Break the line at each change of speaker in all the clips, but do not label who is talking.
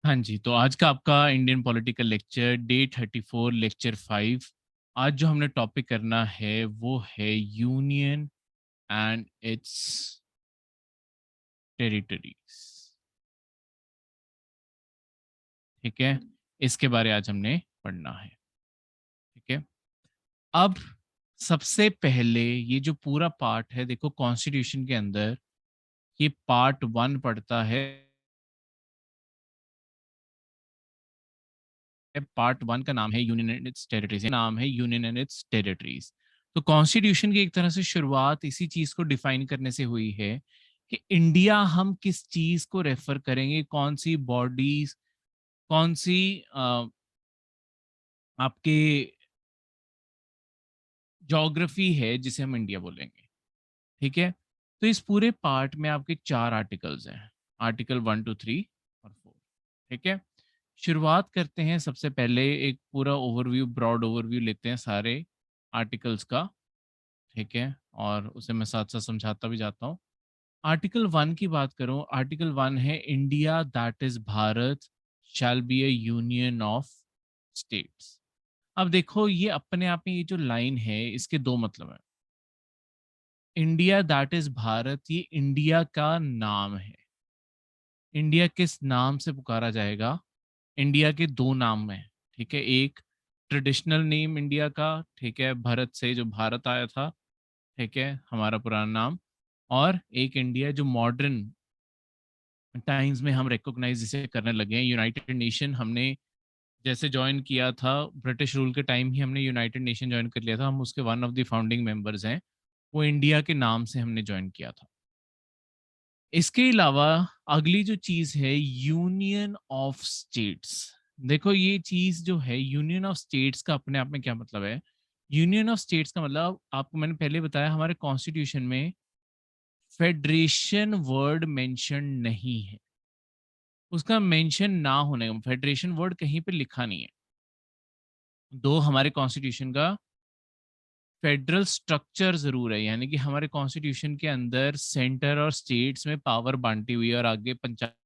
हाँ जी, तो आज का आपका Indian political lecture day 34 lecture 5। आज जो हमने टॉपिक करना है वो है यूनियन एंड इट्स टेरिटरीज। ठीक है, इसके बारे आज हमने पढ़ना है। ठीक है, अब सबसे पहले ये जो पूरा पार्ट है, देखो कॉन्स्टिट्यूशन के अंदर ये पार्ट 1 पढ़ता है। पार्ट 1 का नाम है यूनियन एंड इट्स टेरिटरीज, नाम है यूनियन एंड इट्स टेरिटरीज। तो कॉन्स्टिट्यूशन की एक तरह से शुरुआत इसी चीज को डिफाइन करने से हुई है कि इंडिया हम किस चीज को रेफर करेंगे, कौन सी बॉडीज, कौन सी आपके ज्योग्राफी है जिसे हम इंडिया बोलेंगे। ठीक है, तो इस पूरे पार्ट में आपके 4 आर्टिकल्स हैं, आर्टिकल 1 2 3 और 4। ठीक है, शुरुआत करते हैं। सबसे पहले एक पूरा ओवरव्यू, ब्रॉड ओवरव्यू लेते हैं सारे आर्टिकल्स का। ठीक है, और उसे मैं साथ साथ समझाता भी जाता हूँ। आर्टिकल 1 की बात करूं, आर्टिकल 1 है India that is Bharat shall be A union of states. अब देखो ये अपने आप में ये जो लाइन है इसके दो मतलब है। इंडिया दैट इज भारत, ये इंडिया का नाम है। इंडिया किस नाम से पुकारा जाएगा? इंडिया के दो नाम हैं। ठीक है, एक ट्रेडिशनल नेम इंडिया का, ठीक है, भारत से जो भारत आया था, ठीक है, हमारा पुराना नाम। और एक इंडिया जो मॉडर्न टाइम्स में हम रिकॉग्नाइज जिसे करने लगे हैं। यूनाइटेड नेशन हमने जैसे ज्वाइन किया था, ब्रिटिश रूल के टाइम ही हमने यूनाइटेड नेशन ज्वाइन कर लिया था, हम उसके one of the founding members हैं। वो इंडिया के नाम से हमने ज्वाइन किया था। इसके अलावा अगली जो चीज है यूनियन ऑफ स्टेट्स। देखो ये चीज जो है यूनियन ऑफ स्टेट्स का अपने आप में क्या मतलब है? यूनियन ऑफ स्टेट्स का मतलब आपको मैंने पहले बताया, हमारे कॉन्स्टिट्यूशन में फेडरेशन वर्ड मेंशन नहीं है। उसका मेंशन ना होने का, फेडरेशन वर्ड कहीं पे लिखा नहीं है। दो, हमारे कॉन्स्टिट्यूशन का फेडरल स्ट्रक्चर जरूर है, यानी कि हमारे कॉन्स्टिट्यूशन के अंदर सेंटर और स्टेट्स में पावर बांटी हुई है, और आगे पंचायती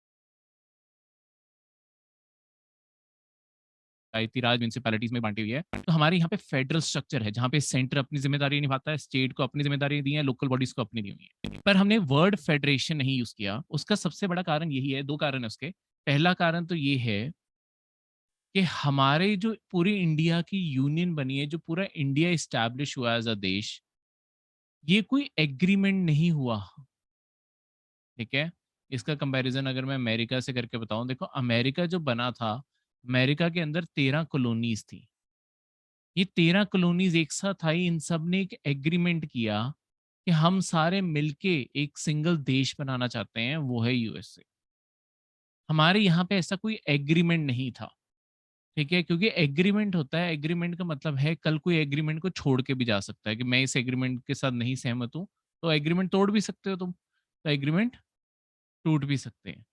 राज म्यूनिसिपैलिटीज में बांटी हुई है। तो हमारे यहाँ पे फेडरल स्ट्रक्चर है जहाँ पे सेंटर अपनी जिम्मेदारी निभाता है, स्टेट को अपनी जिम्मेदारी दी है, लोकल बॉडीज को अपनी दी हुई है। पर हमने वर्ड फेडरेशन नहीं यूज किया। उसका सबसे बड़ा कारण यही है, दो कारण है उसके। पहला कारण तो ये है कि हमारे जो पूरी इंडिया की यूनियन बनी है, जो पूरा इंडिया इस्टेब्लिश हुआ एज अ देश, ये कोई एग्रीमेंट नहीं हुआ। ठीक है, इसका कंपैरिजन अगर मैं अमेरिका से करके बताऊं, देखो अमेरिका जो बना था, अमेरिका के अंदर 13 कॉलोनीज थी। ये 13 कॉलोनीज एक साथ आई, इन सब ने एक एग्रीमेंट किया कि हम सारे मिलके एक सिंगल देश बनाना चाहते हैं, वो है यूएसए। हमारे यहाँ पे ऐसा कोई एग्रीमेंट नहीं था। ठीक है, क्योंकि एग्रीमेंट होता है, एग्रीमेंट का मतलब है कल कोई एग्रीमेंट को छोड़ के भी जा सकता है, कि मैं इस एग्रीमेंट के साथ नहीं सहमत हूँ, तो एग्रीमेंट तोड़ भी सकते हो तुम, तो एग्रीमेंट टूट भी सकते हैं।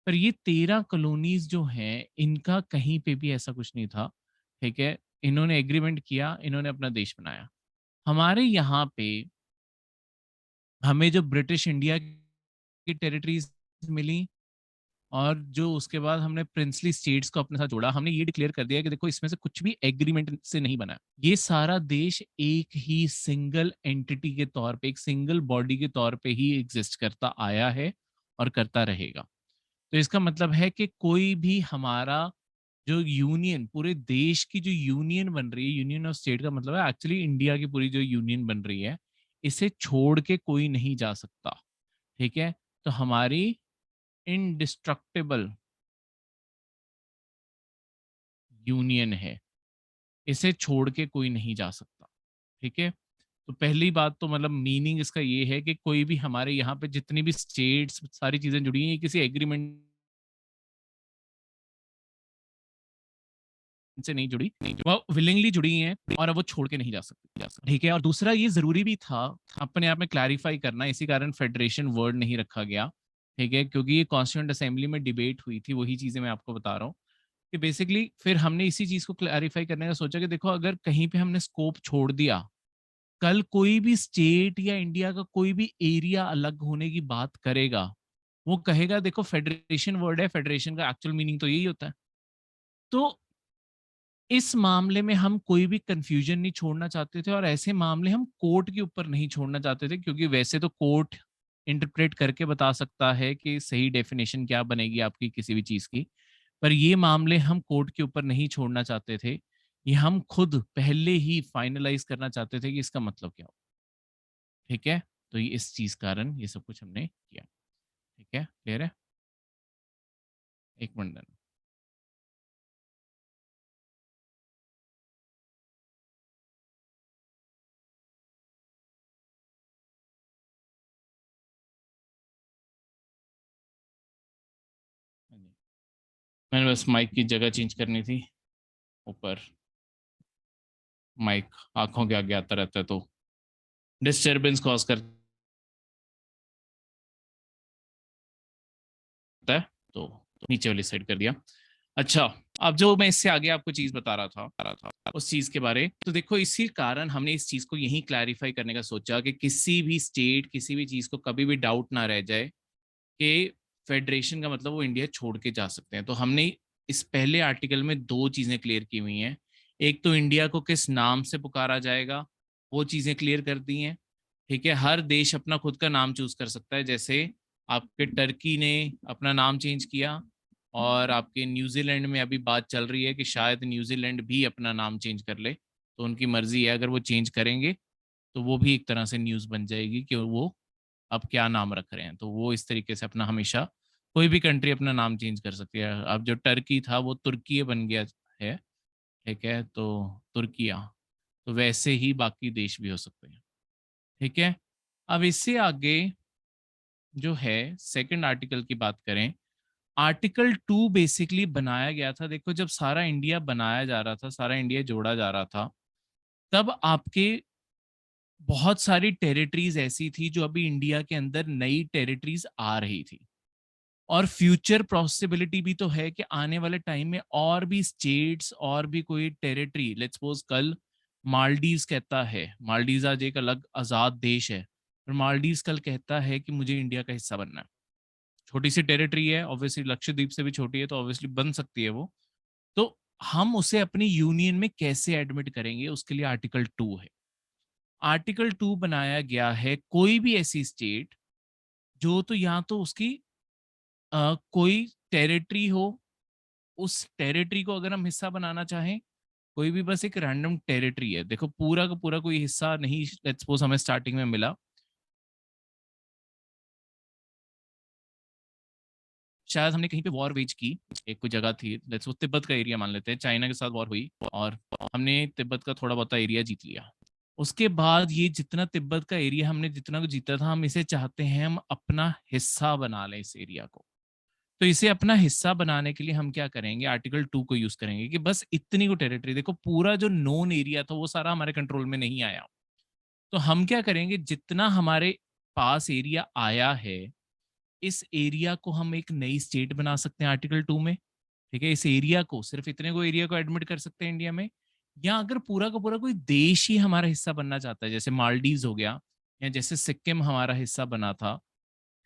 पर ये 13 कॉलोनीज जो हैं, इनका कहीं पे भी ऐसा कुछ नहीं था। ठीक है, इन्होंने एग्रीमेंट किया, इन्होंने अपना देश बनाया। हमारे यहाँ पे हमें जो ब्रिटिश इंडिया की टेरिटरीज मिली, और जो उसके बाद हमने प्रिंसली स्टेट्स को अपने साथ जोड़ा, हमने ये डिक्लेयर कर दिया कि देखो इसमें से कुछ भी एग्रीमेंट से नहीं बना है। ये सारा देश एक ही सिंगल एंटिटी के तौर पे, एक सिंगल बॉडी के तौर पे ही एग्जिस्ट करता आया है और करता रहेगा। तो इसका मतलब है कि कोई भी हमारा जो यूनियन, पूरे देश की जो यूनियन बन रही है, यूनियन ऑफ स्टेट का मतलब है एक्चुअली इंडिया की पूरी जो यूनियन बन रही है, इसे छोड़ के कोई नहीं जा सकता। ठीक है, तो हमारी इनडिस्ट्रक्टेबल यूनियन है, इसे छोड़ के कोई नहीं जा सकता। ठीक है, तो पहली बात तो मतलब मीनिंग इसका ये है कि कोई भी हमारे यहाँ पे जितनी भी स्टेट्स सारी चीजें जुड़ी हैं, ये किसी एग्रीमेंट से नहीं जुड़ी, वो विलिंगली जुड़ी हैं, और अब वो छोड़ के नहीं जा सकती। ठीक है, और दूसरा ये जरूरी भी था अपने आप में क्लैरिफाई करना, इसी कारण फेडरेशन वर्ड नहीं रखा गया। ठीक है, क्योंकि ये कॉन्स्टिट्यूंट असेंबली में डिबेट हुई थी, वही चीजें मैं आपको बता रहा हूँ कि बेसिकली फिर हमने इसी चीज को क्लैरिफाई करने का सोचा कि देखो अगर कहीं पे हमने स्कोप छोड़ दिया, कल कोई भी स्टेट या इंडिया का कोई भी एरिया अलग होने की बात करेगा, वो कहेगा देखो फेडरेशन वर्ड है, फेडरेशन का एक्चुअल मीनिंग तो यही होता है। तो इस मामले में हम कोई भी कंफ्यूजन नहीं छोड़ना चाहते थे, और ऐसे मामले हम कोर्ट के ऊपर नहीं छोड़ना चाहते थे, क्योंकि वैसे तो कोर्ट इंटरप्रेट करके बता सकता है कि सही डेफिनेशन क्या बनेगी आपकी किसी भी चीज की। पर ये मामले हम कोर्ट के ऊपर नहीं छोड़ना चाहते थे, ये हम खुद पहले ही फाइनलाइज करना चाहते थे कि इसका मतलब क्या हो। ठीक है, तो ये इस चीज कारण ये सब कुछ हमने किया। ठीक है, क्लियर है? एक मिनट। मैंने बस माइक की जगह चेंज करनी थी, ऊपर माइक आंखों के आगे आता रहता है तो डिस्टरबेंस कॉज करता है, तो नीचे वाली साइड कर दिया। अच्छा, अब जो मैं इससे आगे आपको चीज बता रहा था उस चीज के बारे, तो देखो इसी कारण हमने इस चीज को यहीं क्लैरिफाई करने का सोचा कि किसी भी स्टेट किसी भी चीज को कभी भी डाउट ना रह जाए कि फेडरेशन का मतलब वो इंडिया छोड़ के जा सकते हैं। तो हमने इस पहले आर्टिकल में दो चीजें क्लियर की हुई हैं। एक तो इंडिया को किस नाम से पुकारा जाएगा, वो चीजें क्लियर कर दी हैं। ठीक है, हर देश अपना खुद का नाम चूज कर सकता है, जैसे आपके टर्की ने अपना नाम चेंज किया, और आपके न्यूजीलैंड में अभी बात चल रही है कि शायद न्यूजीलैंड भी अपना नाम चेंज कर ले। तो उनकी मर्जी है, अगर वो चेंज करेंगे तो वो भी एक तरह से न्यूज़ बन जाएगी कि वो अब क्या नाम रख रहे हैं। तो वो इस तरीके से अपना हमेशा कोई भी कंट्री अपना नाम चेंज कर सकती है। अब जो टर्की था वो तुर्की बन गया है। ठीक है, तो तुर्किया, तो वैसे ही बाकी देश भी हो सकते हैं। ठीक है, अब इससे आगे जो है सेकंड आर्टिकल की बात करें। आर्टिकल 2 बेसिकली बनाया गया था, देखो जब सारा इंडिया बनाया जा रहा था, सारा इंडिया जोड़ा जा रहा था, तब आपके बहुत सारी टेरिटरीज ऐसी थी जो अभी इंडिया के अंदर नई टेरिटरीज आ रही थी, और फ्यूचर पॉसिबिलिटी भी तो है कि आने वाले टाइम में और भी स्टेट्स और भी कोई टेरिटरी, लेट्स सपोज कल मालदीव्स कहता है, मालदीव्स आज एक अलग आजाद देश है, पर मालदीव्स कल कहता है कि मुझे इंडिया का हिस्सा बनना है। छोटी सी टेरिटरी है ऑब्वियसली, लक्षद्वीप से भी छोटी है, तो ऑब्वियसली बन सकती है वो। तो हम उसे अपनी यूनियन में कैसे एडमिट करेंगे, उसके लिए आर्टिकल 2 है। आर्टिकल 2 बनाया गया है, कोई भी ऐसी स्टेट जो तो या तो उसकी कोई टेरिटरी हो, उस टेरिटरी को अगर हम हिस्सा बनाना चाहें, कोई भी बस एक रैंडम टेरिटरी है, देखो पूरा का पूरा कोई हिस्सा नहीं, लेट्स सपोज हमें स्टार्टिंग में मिला, शायद हमने कहीं पे वॉर वेज की, एक कोई जगह थी, लेट्स सपोज तिब्बत का एरिया मान लेते हैं, चाइना के साथ वॉर हुई और हमने तिब्बत का थोड़ा बहुत एरिया जीत लिया। उसके बाद ये जितना तिब्बत का एरिया हमने जितना को जीता था, हम इसे चाहते हैं हम अपना हिस्सा बना लें इस एरिया को। तो इसे अपना हिस्सा बनाने के लिए हम क्या करेंगे, आर्टिकल 2 को यूज करेंगे कि बस इतनी को टेरिटरी, देखो पूरा जो नोन एरिया था वो सारा हमारे कंट्रोल में नहीं आया। तो हम क्या करेंगे, जितना हमारे पास एरिया आया है, इस एरिया को हम एक नई स्टेट बना सकते हैं आर्टिकल 2 में। ठीक है, इस एरिया को सिर्फ इतने को एरिया को एडमिट कर सकते हैं इंडिया में। या अगर पूरा का पूरा कोई देश ही हमारा हिस्सा बनना चाहता है, जैसे मालदीव्स हो गया, या जैसे सिक्किम हमारा हिस्सा बना था।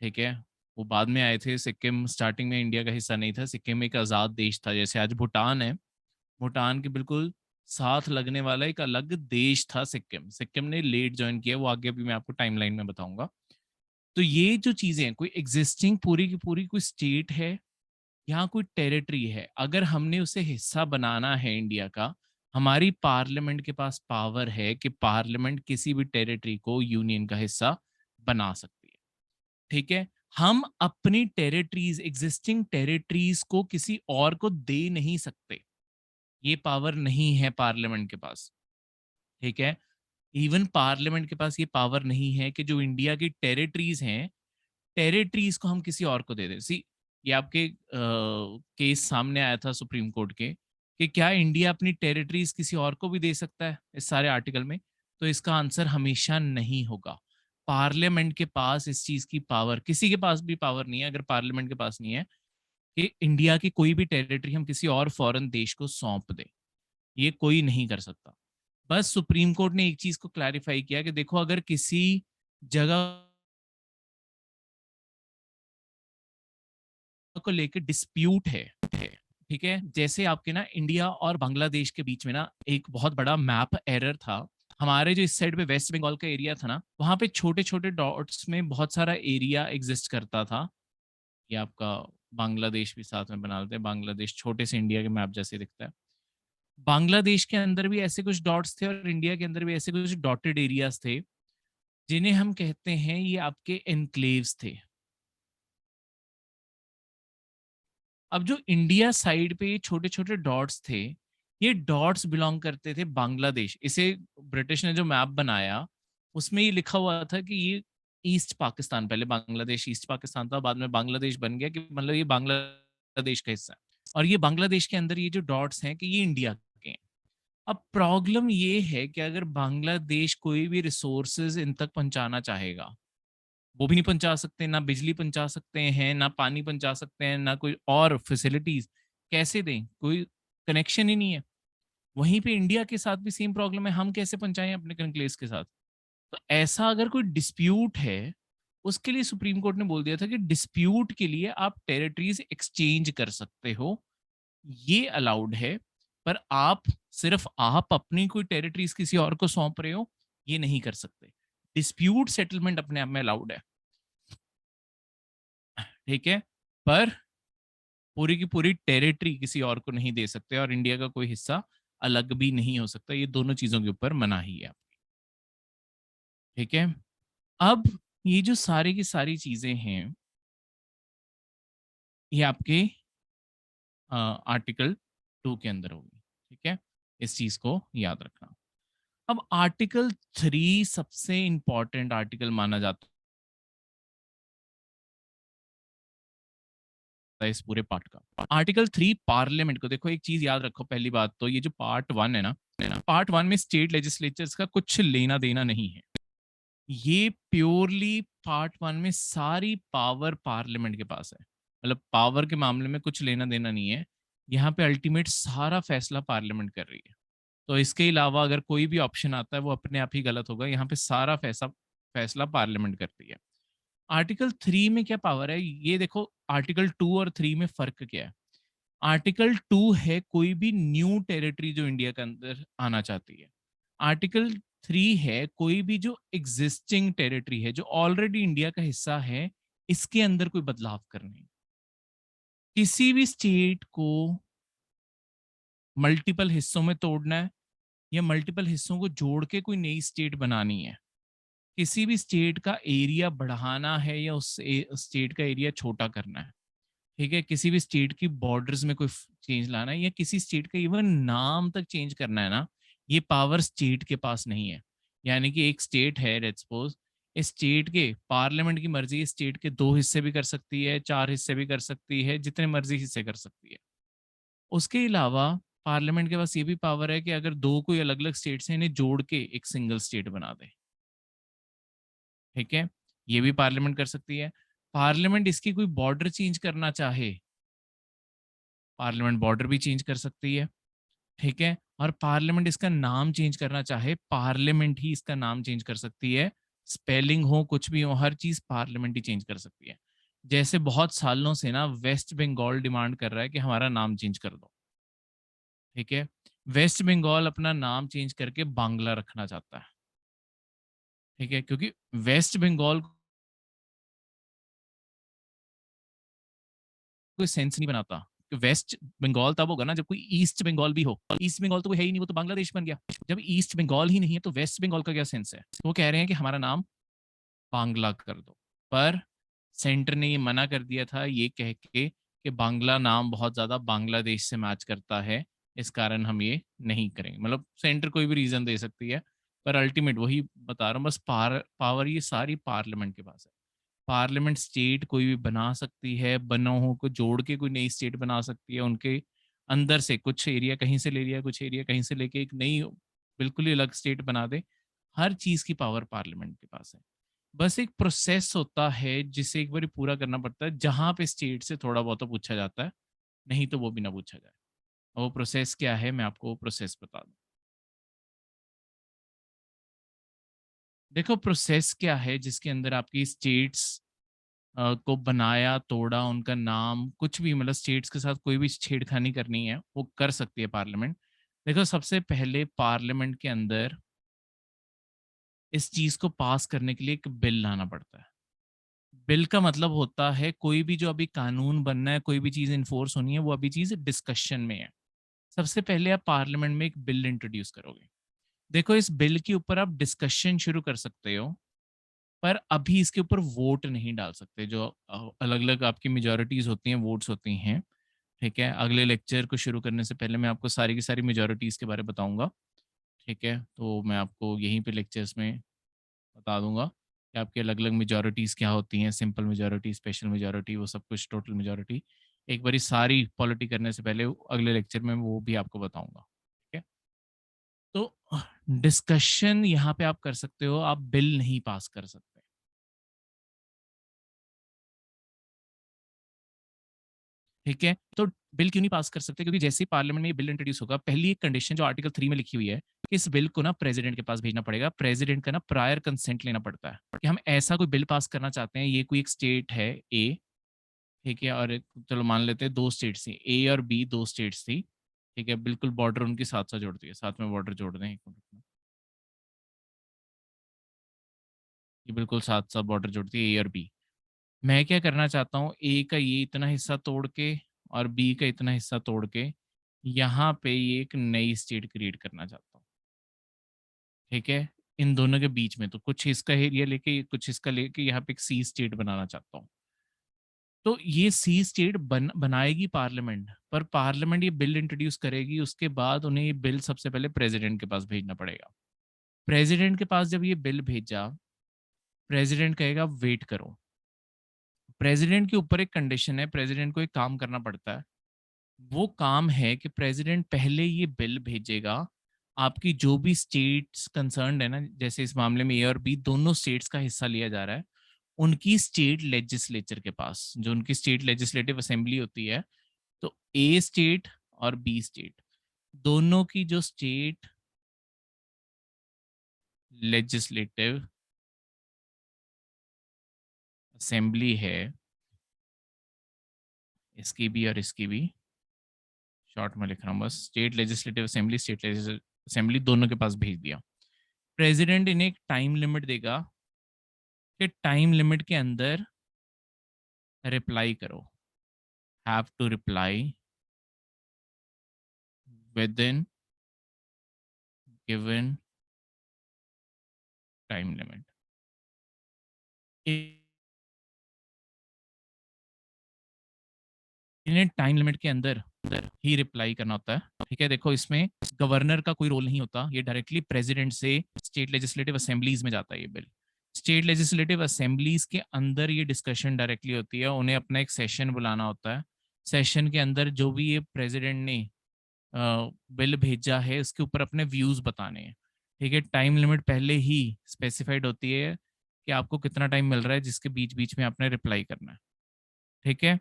ठीक है, वो बाद में आए थे, सिक्किम स्टार्टिंग में इंडिया का हिस्सा नहीं था, सिक्किम एक आज़ाद देश था, जैसे आज भूटान है। भूटान के बिल्कुल साथ लगने वाला एक अलग देश था सिक्किम, सिक्किम ने लेट ज्वाइन किया, वो आगे भी मैं आपको टाइमलाइन में बताऊंगा। तो ये जो चीजें हैं, कोई एग्जिस्टिंग पूरी की पूरी कोई स्टेट है, यहाँ कोई टेरिटरी है, अगर हमने उसे हिस्सा बनाना है इंडिया का, हमारी पार्लियामेंट के पास पावर है कि पार्लियामेंट किसी भी टेरिटरी को यूनियन का हिस्सा बना सकती है। ठीक है, हम अपनी टेरिटरीज, एग्जिस्टिंग टेरिटरीज को किसी और को दे नहीं सकते, ये पावर नहीं है पार्लियामेंट के पास। ठीक है, इवन पार्लियामेंट के पास ये पावर नहीं है कि जो इंडिया की टेरिटरीज हैं, टेरिटरीज को हम किसी और को दे दें। सी, ये आपके केस सामने आया था सुप्रीम कोर्ट के कि क्या इंडिया अपनी टेरिटरीज किसी और को भी दे सकता है इस सारे आर्टिकल में। तो इसका आंसर हमेशा नहीं होगा। पार्लियामेंट के पास इस चीज की पावर, किसी के पास भी पावर नहीं है अगर पार्लियामेंट के पास नहीं है कि इंडिया की कोई भी टेरिटरी हम किसी और फॉरेन देश को सौंप दें, ये कोई नहीं कर सकता। बस सुप्रीम कोर्ट ने एक चीज को क्लैरिफाई किया कि देखो अगर किसी जगह को लेकर डिस्प्यूट है, ठीक है। जैसे आपके ना इंडिया और बांग्लादेश के बीच में ना एक बहुत बड़ा मैप एरर था। हमारे जो इस साइड पे वेस्ट बंगाल का एरिया था ना, वहां पे छोटे छोटे डॉट्स में बहुत सारा एरिया एग्जिस्ट करता था। ये आपका बांग्लादेश भी साथ में बना लेते हैं, बांग्लादेश छोटे से इंडिया के मैप जैसे दिखता है। बांग्लादेश के अंदर भी ऐसे कुछ डॉट्स थे और इंडिया के अंदर भी ऐसे कुछ डॉटेड एरियाज थे, जिन्हें हम कहते हैं ये आपके एनक्लेव्स थे। अब जो इंडिया साइड पे छोटे छोटे डॉट्स थे, ये डॉट्स बिलोंग करते थे बांग्लादेश। इसे ब्रिटिश ने जो मैप बनाया, उसमें ये लिखा हुआ था कि ये ईस्ट पाकिस्तान, पहले बांग्लादेश ईस्ट पाकिस्तान था, बाद में बांग्लादेश बन गया, कि मतलब ये बांग्लादेश का हिस्सा है। और ये बांग्लादेश के अंदर ये जो डॉट्स हैं कि ये इंडिया के हैं। अब प्रॉब्लम ये है कि अगर बांग्लादेश कोई भी रिसोर्सेज इन तक पहुंचाना चाहेगा, वो भी नहीं पहुंचा सकते, ना बिजली पहुंचा सकते हैं, ना पानी पहुंचा सकते हैं, ना कोई और फैसिलिटीज। कैसे दें, कोई कनेक्शन ही नहीं है। वहीं पे इंडिया के साथ भी सेम प्रॉब्लम है, हम कैसे पहुंचाएं अपने कंक्लेव्स के साथ। तो ऐसा अगर कोई डिस्प्यूट है, उसके लिए सुप्रीम कोर्ट ने बोल दिया था कि डिस्प्यूट के लिए आप टेरिटरीज एक्सचेंज कर सकते हो, ये अलाउड है। पर आप, सिर्फ आप अपनी कोई टेरिटरीज किसी और को सौंप रहे हो, ये नहीं कर सकते। डिस्प्यूट सेटलमेंट अपने आप में अलाउड है, ठीक है। पर पूरी की पूरी टेरिटरी किसी और को नहीं दे सकते, और इंडिया का कोई हिस्सा अलग भी नहीं हो सकता। ये दोनों चीजों के ऊपर मनाही है, ठीक है। अब ये जो सारी की सारी चीजें हैं, ये आपके आर्टिकल 2 के अंदर होगी, ठीक है। इस चीज को याद रखना। अब आर्टिकल 3 सबसे इंपॉर्टेंट आर्टिकल माना जाता है इस पूरे पार्ट का। आर्टिकल 3 पार्लियामेंट को, देखो एक चीज याद रखो, पहली बात तो ये जो पार्ट 1 है ना, पार्ट 1 में स्टेट लेजिस्लेचर्स का कुछ लेना देना नहीं है। ये प्योरली पार्ट 1 में सारी पावर पार्लियामेंट के पास है, मतलब पावर के मामले में कुछ लेना देना नहीं है। यहाँ पे अल्टीमेट सारा फैसला पार्लियामेंट कर रही है। तो इसके अलावा अगर कोई भी ऑप्शन आता है, वो अपने आप ही गलत होगा। यहाँ पे सारा फैसला फैसला पार्लियामेंट करती है। आर्टिकल 3 में क्या पावर है, ये देखो। आर्टिकल 2 और 3 में फर्क क्या है। आर्टिकल 2 है कोई भी न्यू टेरिटरी जो इंडिया के अंदर आना चाहती है। आर्टिकल 3 है कोई भी जो एग्जिस्टिंग टेरिटरी है, जो ऑलरेडी इंडिया का हिस्सा है, इसके अंदर कोई बदलाव करने। किसी भी स्टेट को मल्टीपल हिस्सों में तोड़ना है, या मल्टीपल हिस्सों को जोड़ के कोई नई स्टेट बनानी है। किसी भी स्टेट का एरिया बढ़ाना है, या उस स्टेट का एरिया छोटा करना है, ठीक है। किसी भी स्टेट की बॉर्डर्स में कोई चेंज लाना है, या किसी स्टेट का इवन नाम तक चेंज करना है ना, ये पावर स्टेट के पास नहीं है। यानी कि एक स्टेट है, लेट्स सपोज, इस स्टेट के पार्लियामेंट की मर्जी इस स्टेट के 2 हिस्से भी कर सकती है, 4 हिस्से भी कर सकती है, जितने मर्जी हिस्से कर सकती है। उसके अलावा पार्लियामेंट के पास ये भी पावर है कि अगर दो कोई अलग अलग स्टेट्स हैं, इन्हें जोड़ के एक सिंगल स्टेट बना दे, ठीक है। ये भी पार्लियामेंट कर सकती है। पार्लियामेंट इसकी कोई बॉर्डर चेंज करना चाहे, पार्लियामेंट बॉर्डर भी चेंज कर सकती है, ठीक है। और पार्लियामेंट इसका नाम चेंज करना चाहे, पार्लियामेंट ही इसका नाम चेंज कर सकती है। स्पेलिंग हो, कुछ भी हो, हर चीज पार्लियामेंट ही चेंज कर सकती है। जैसे बहुत सालों से ना वेस्ट बंगाल डिमांड कर रहा है कि हमारा नाम चेंज कर दो, ठीक है। वेस्ट बंगाल अपना नाम चेंज करके बांग्ला रखना चाहता है, ठीक है, क्योंकि वेस्ट बंगाल कोई सेंस नहीं बनाता। कि वेस्ट बंगाल तब होगा ना जब कोई ईस्ट बंगाल भी हो। ईस्ट बंगाल तो है ही नहीं, वो तो बांग्लादेश बन गया। जब ईस्ट बंगाल ही नहीं है, तो वेस्ट बंगाल का क्या सेंस है। तो वो कह रहे हैं कि हमारा नाम बांग्ला कर दो। पर सेंटर ने ये मना कर दिया था, ये कह के कि बांग्ला नाम बहुत ज्यादा बांग्लादेश से मैच करता है, इस कारण हम ये नहीं करेंगे। मतलब सेंटर कोई भी रीजन दे सकती है, पर अल्टीमेट वही बता रहा हूँ, बस पावर ये सारी पार्लियामेंट के पास है। पार्लियामेंट स्टेट कोई भी बना सकती है, बनों को जोड़ के कोई नई स्टेट बना सकती है। उनके अंदर से कुछ एरिया कहीं से ले लिया, कुछ एरिया कहीं से लेके एक नई बिल्कुल ही अलग स्टेट बना दे। हर चीज की पावर पार्लियामेंट के पास है। बस एक प्रोसेस होता है जिसे एक बार पूरा करना पड़ता है, जहां पे स्टेट से थोड़ा बहुत तो पूछा जाता है, नहीं तो वो भी ना पूछा जाए। और वो प्रोसेस क्या है, मैं आपको वो प्रोसेस बता दूं। देखो प्रोसेस क्या है जिसके अंदर आपकी स्टेट्स को बनाया, तोड़ा, उनका नाम कुछ भी मतलब स्टेट्स के साथ कोई भी छेड़खानी करनी है, वो कर सकती है पार्लियामेंट। देखो सबसे पहले पार्लियामेंट के अंदर इस चीज़ को पास करने के लिए एक बिल लाना पड़ता है। बिल का मतलब होता है कोई भी जो अभी कानून बनना है, कोई भी चीज़ एनफोर्स होनी है, वो अभी चीज़ डिस्कशन में है। सबसे पहले आप पार्लियामेंट में एक बिल इंट्रोड्यूस करोगे। देखो इस बिल के ऊपर आप डिस्कशन शुरू कर सकते हो, पर अभी इसके ऊपर वोट नहीं डाल सकते। जो अलग-अलग आपकी मेजॉरिटीज़ होती हैं, वोट्स होती हैं, ठीक है? अगले लेक्चर को शुरू करने से पहले मैं आपको सारी की सारी मेजॉरिटीज़ के बारे में बताऊँगा, ठीक है? तो मैं आपको यहीं पे लेक्चर्स में बता दूँगा कि आपकी अलग-अलग मेजॉरिटीज़ क्या होती हैं, सिंपल मेजॉरिटी, स्पेशल मेजॉरिटी, वो सब कुछ टोटल मेजॉरिटी। एक बारी सारी पॉलिटी करने से पहले अगले लेक्चर में वो भी आपको बताऊँगा, ठीक है? तो डिस्कशन यहाँ पे आप कर सकते हो, आप बिल नहीं पास कर सकते। ठीक है? तो बिल क्यों नहीं पास कर सकते? क्योंकि जैसे ही पार्लियामेंट में ये बिल इंट्रोड्यूस होगा, पहली एक कंडीशन जो आर्टिकल 3 में लिखी हुई है, कि इस बिल को ना प्रेज़िडेंट के पास भेजना पड़ेगा। प्रेज़िडेंट का ना प्रायर कंसेंट लेना पड़ता है, कि हम ऐसा कोई बिल पास करना चाहते हैं, ये कोई एक स्टेट है ए, ठीक है? और चलो मान लेते हैं 2 स्टेट्स थी, ए और बी 2 स्टेट्स थी, ठीक है? बिल्कुल बॉर्डर उनकी साथ-साथ जुड़ती है, साथ में बॉर्डर जोड़ दें, 1 मिनट में। ये बिल्कुल साथ-साथ बॉर्डर जोड़ती है ए और बी। मैं क्या करना चाहता हूँ, ए का ये इतना हिस्सा तोड़ के और बी का इतना हिस्सा तोड़ के यहाँ पे ये एक नई स्टेट क्रिएट करना चाहता हूँ, ठीक है? इन दोनों के बीच में तो कुछ इसका एरिया लेके कुछ इसका लेके यहाँ पे एक सी स्टेट बनाना चाहता हूँ। तो ये सी स्टेट बनाएगी पार्लियामेंट, पर पार्लियामेंट ये बिल इंट्रोड्यूस करेगी, उसके बाद उन्हें ये बिल सबसे पहले प्रेसिडेंट के पास भेजना पड़ेगा। प्रेसिडेंट के पास जब ये बिल भेजा, प्रेसिडेंट कहेगा वेट करो। प्रेसिडेंट के ऊपर एक कंडीशन है, प्रेसिडेंट को एक काम करना पड़ता है। वो काम है कि प्रेसिडेंट पहले ये बिल भेजेगा, आपकी जो भी स्टेट्स कंसर्न्ड है ना, जैसे इस मामले में ए और बी दोनों स्टेट्स का हिस्सा लिया जा रहा है, उनकी स्टेट लेजिस्लेचर के पास, जो उनकी स्टेट लेजिस्लेटिव असेंबली होती है, तो ए स्टेट और बी स्टेट, दोनों की जो स्टेट लेजिस्लेटिव असेंबली है, इसकी भी और इसकी भी, शॉर्ट में लिख रहा हूँ बस, state legislative assembly, state legislative assembly दोनों के पास भेज दिया। प्रेसिडेंट इन्हें एक टाइम लिमिट देगा कि टाइम लिमिट के अंदर रिप्लाई करो, have to reply within given time limit. इन्हें टाइम लिमिट के अंदर अंदर ही रिप्लाई करना होता है, ठीक है? देखो इसमें गवर्नर का कोई रोल नहीं होता, ये डायरेक्टली प्रेसिडेंट से स्टेट लेजिस्लेटिव असेंबलीज में जाता है ये बिल। स्टेट लेजिस्लेटिव असेंबलीज के अंदर ये डिस्कशन डायरेक्टली होती है, उन्हें अपना एक सेशन बुलाना होता है। सेशन के अंदर जो भी ये प्रेसिडेंट ने बिल भेजा है उसके ऊपर अपने व्यूज बताने हैं, ठीक है? टाइम लिमिट पहले ही स्पेसिफाइड होती है कि आपको कितना टाइम मिल रहा है जिसके बीच बीच में आपने रिप्लाई करना है, ठीक है?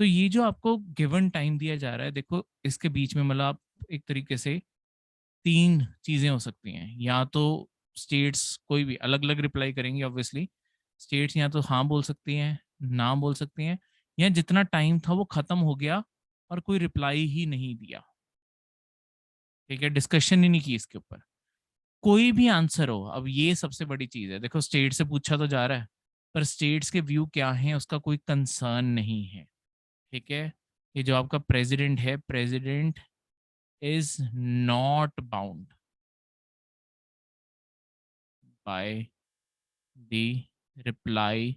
तो ये जो आपको गिवन टाइम दिया जा रहा है, देखो इसके बीच में मतलब आप एक तरीके से 3 चीज़ें हो सकती हैं। या तो स्टेट्स कोई भी अलग-अलग रिप्लाई करेंगी ऑब्वियसली। स्टेट्स या तो हाँ बोल सकती हैं, ना बोल सकती हैं, या जितना टाइम था वो खत्म हो गया और कोई रिप्लाई ही नहीं दिया। ठीक है? डिस्कशन ही नहीं की इसके ऊपर। कोई भी आंसर हो, अब ये सबसे बड़ी चीज़ है। देखो स्टेट से पूछा तो जा रहा है, पर स्टेट्स के व्यू क्या हैं उसका कोई कंसर्न नहीं है। ठीक है? ये जो आपका प्रेज़िडेंट है, president is not bound by the reply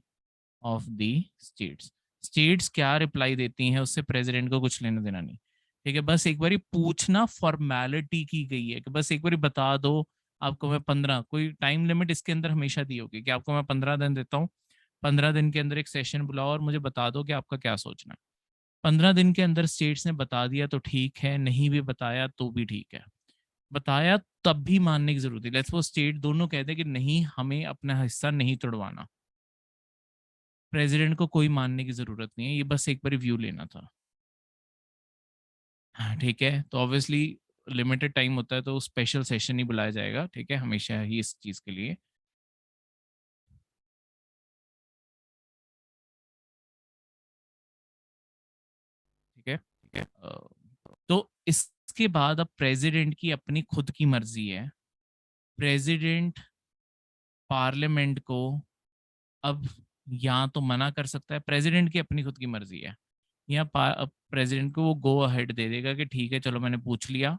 off the states. States क्या रिप्लाई देती हैं उससे प्रेज़िडेंट को कुछ लेना-देना नहीं। ठीक है? बस एक बारी पूछना फ़ॉर्मेलिटी की गई है कि बस एक बारी बता दो, आपको मैं 15 कोई टाइम लिमिट इसके अंदर हमेशा दी होगी कि आपको मैं 15 दिन देता हूँ। 15 दिन के अंदर एक सेशन बुलाओ और मुझे बता दो कि आपका क्या सोचना है। 15 दिन के अंदर स्टेट्स ने बता दिया तो ठीक है, नहीं भी बताया तो भी ठीक है। बताया तब भी मानने की ज़रूरत है। लेट्स सपोज़ स्टेट दोनों कह दें कि नहीं, हमें अपना हिस्सा नहीं तुड़वाना। प्रेज़िडेंट को कोई मानने की ज़रूरत नहीं है, ये बस एक बारी व्यू लेना था। हाँ, ठीक है? तो ऑब्वियसली लिमिटेड टाइम होता है तो स्पेशल सेशन ही बुलाया जाएगा, ठीक है? हमेशा ही इस चीज़ के लिए। तो इसके बाद अब प्रेसिडेंट की अपनी खुद की मर्जी है। प्रेसिडेंट पार्लियामेंट को अब या तो मना कर सकता है, प्रेसिडेंट की अपनी खुद की मर्जी है, या प्रेसिडेंट को वो गो अहेड दे देगा कि ठीक है चलो मैंने पूछ लिया,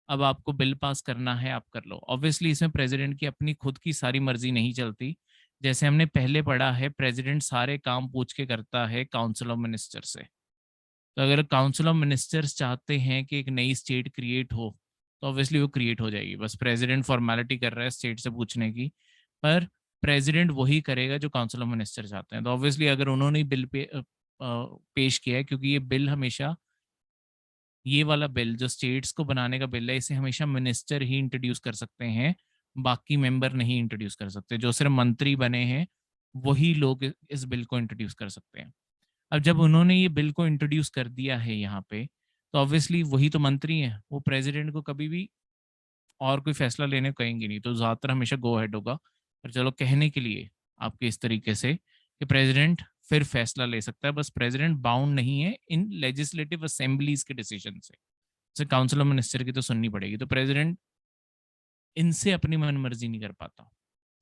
अब आपको बिल पास करना है आप कर लो। ऑब्वियसली इसमें प्रेसिडेंट की अपनी खुद की सारी मर्जी नहीं चलती। जैसे हमने पहले पढ़ा है, प्रेसिडेंट सारे काम पूछ के करता है काउंसिल ऑफ मिनिस्टर से। तो अगर काउंसिल ऑफ मिनिस्टर्स चाहते हैं कि एक नई स्टेट क्रिएट हो, तो ऑब्वियसली वो क्रिएट हो जाएगी। बस प्रेसिडेंट फॉर्मेलिटी कर रहा है स्टेट से पूछने की, पर प्रेसिडेंट वही करेगा जो काउंसिल ऑफ मिनिस्टर चाहते हैं। तो ऑब्वियसली अगर उन्होंने बिल पेश किया है, क्योंकि ये बिल हमेशा, ये वाला बिल जो स्टेट्स को बनाने का बिल है, इसे हमेशा मिनिस्टर ही इंट्रोड्यूस कर सकते हैं, बाकी मेंबर नहीं इंट्रोड्यूस कर सकते। जो सिर्फ मंत्री बने हैं वही लोग इस बिल को इंट्रोड्यूस कर सकते हैं। अब जब उन्होंने ये बिल को इंट्रोड्यूस कर दिया है यहाँ पे, तो ऑब्वियसली वही तो मंत्री हैं, वो प्रेसिडेंट को कभी भी और कोई फैसला लेने को कहेंगे नहीं, तो ज़्यादातर हमेशा गो अहेड होगा। पर चलो कहने के लिए आपके इस तरीके से कि प्रेसिडेंट फिर फैसला ले सकता है, बस प्रेसिडेंट बाउंड नहीं है इन लेजिस्लेटिव असेंबलीज के डिसीजन से। जैसे काउंसिल ऑफ मिनिस्टर की तो सुननी पड़ेगी, तो प्रेसिडेंट इनसे अपनी मनमर्जी नहीं कर पाता।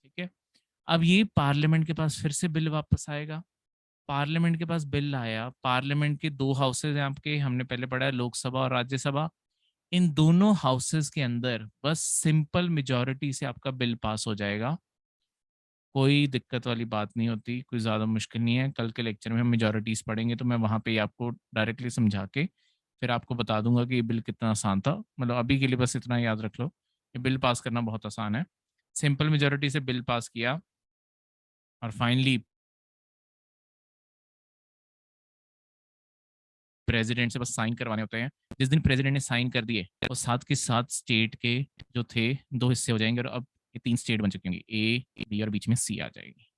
ठीक है, अब ये पार्लियामेंट के पास फिर से बिल वापस आएगा। पार्लियामेंट के पास बिल आया, पार्लियामेंट के दो हाउसेज हैं आपके, हमने पहले पढ़ा है लोकसभा और राज्यसभा। इन दोनों हाउसेज के अंदर बस सिंपल मेजॉरिटी से आपका बिल पास हो जाएगा। कोई दिक्कत वाली बात नहीं होती, कोई ज़्यादा मुश्किल नहीं है। कल के लेक्चर में हम मेजॉरिटीज पढ़ेंगे, तो मैं वहाँ पे आपको डायरेक्टली समझा के फिर आपको बता दूंगा कि ये बिल कितना आसान था। मतलब अभी के लिए बस इतना याद रख लो, ये बिल पास करना बहुत आसान है। सिंपल मेजॉरिटी से बिल पास किया और फाइनली प्रेसिडेंट से बस साइन करवाने होते हैं। जिस दिन प्रेसिडेंट ने साइन कर दिए, और साथ के साथ स्टेट के जो थे दो हिस्से हो जाएंगे, और अब ये तीन स्टेट बन चुकी होंगी, ए बी और बीच में सी आ जाएगी।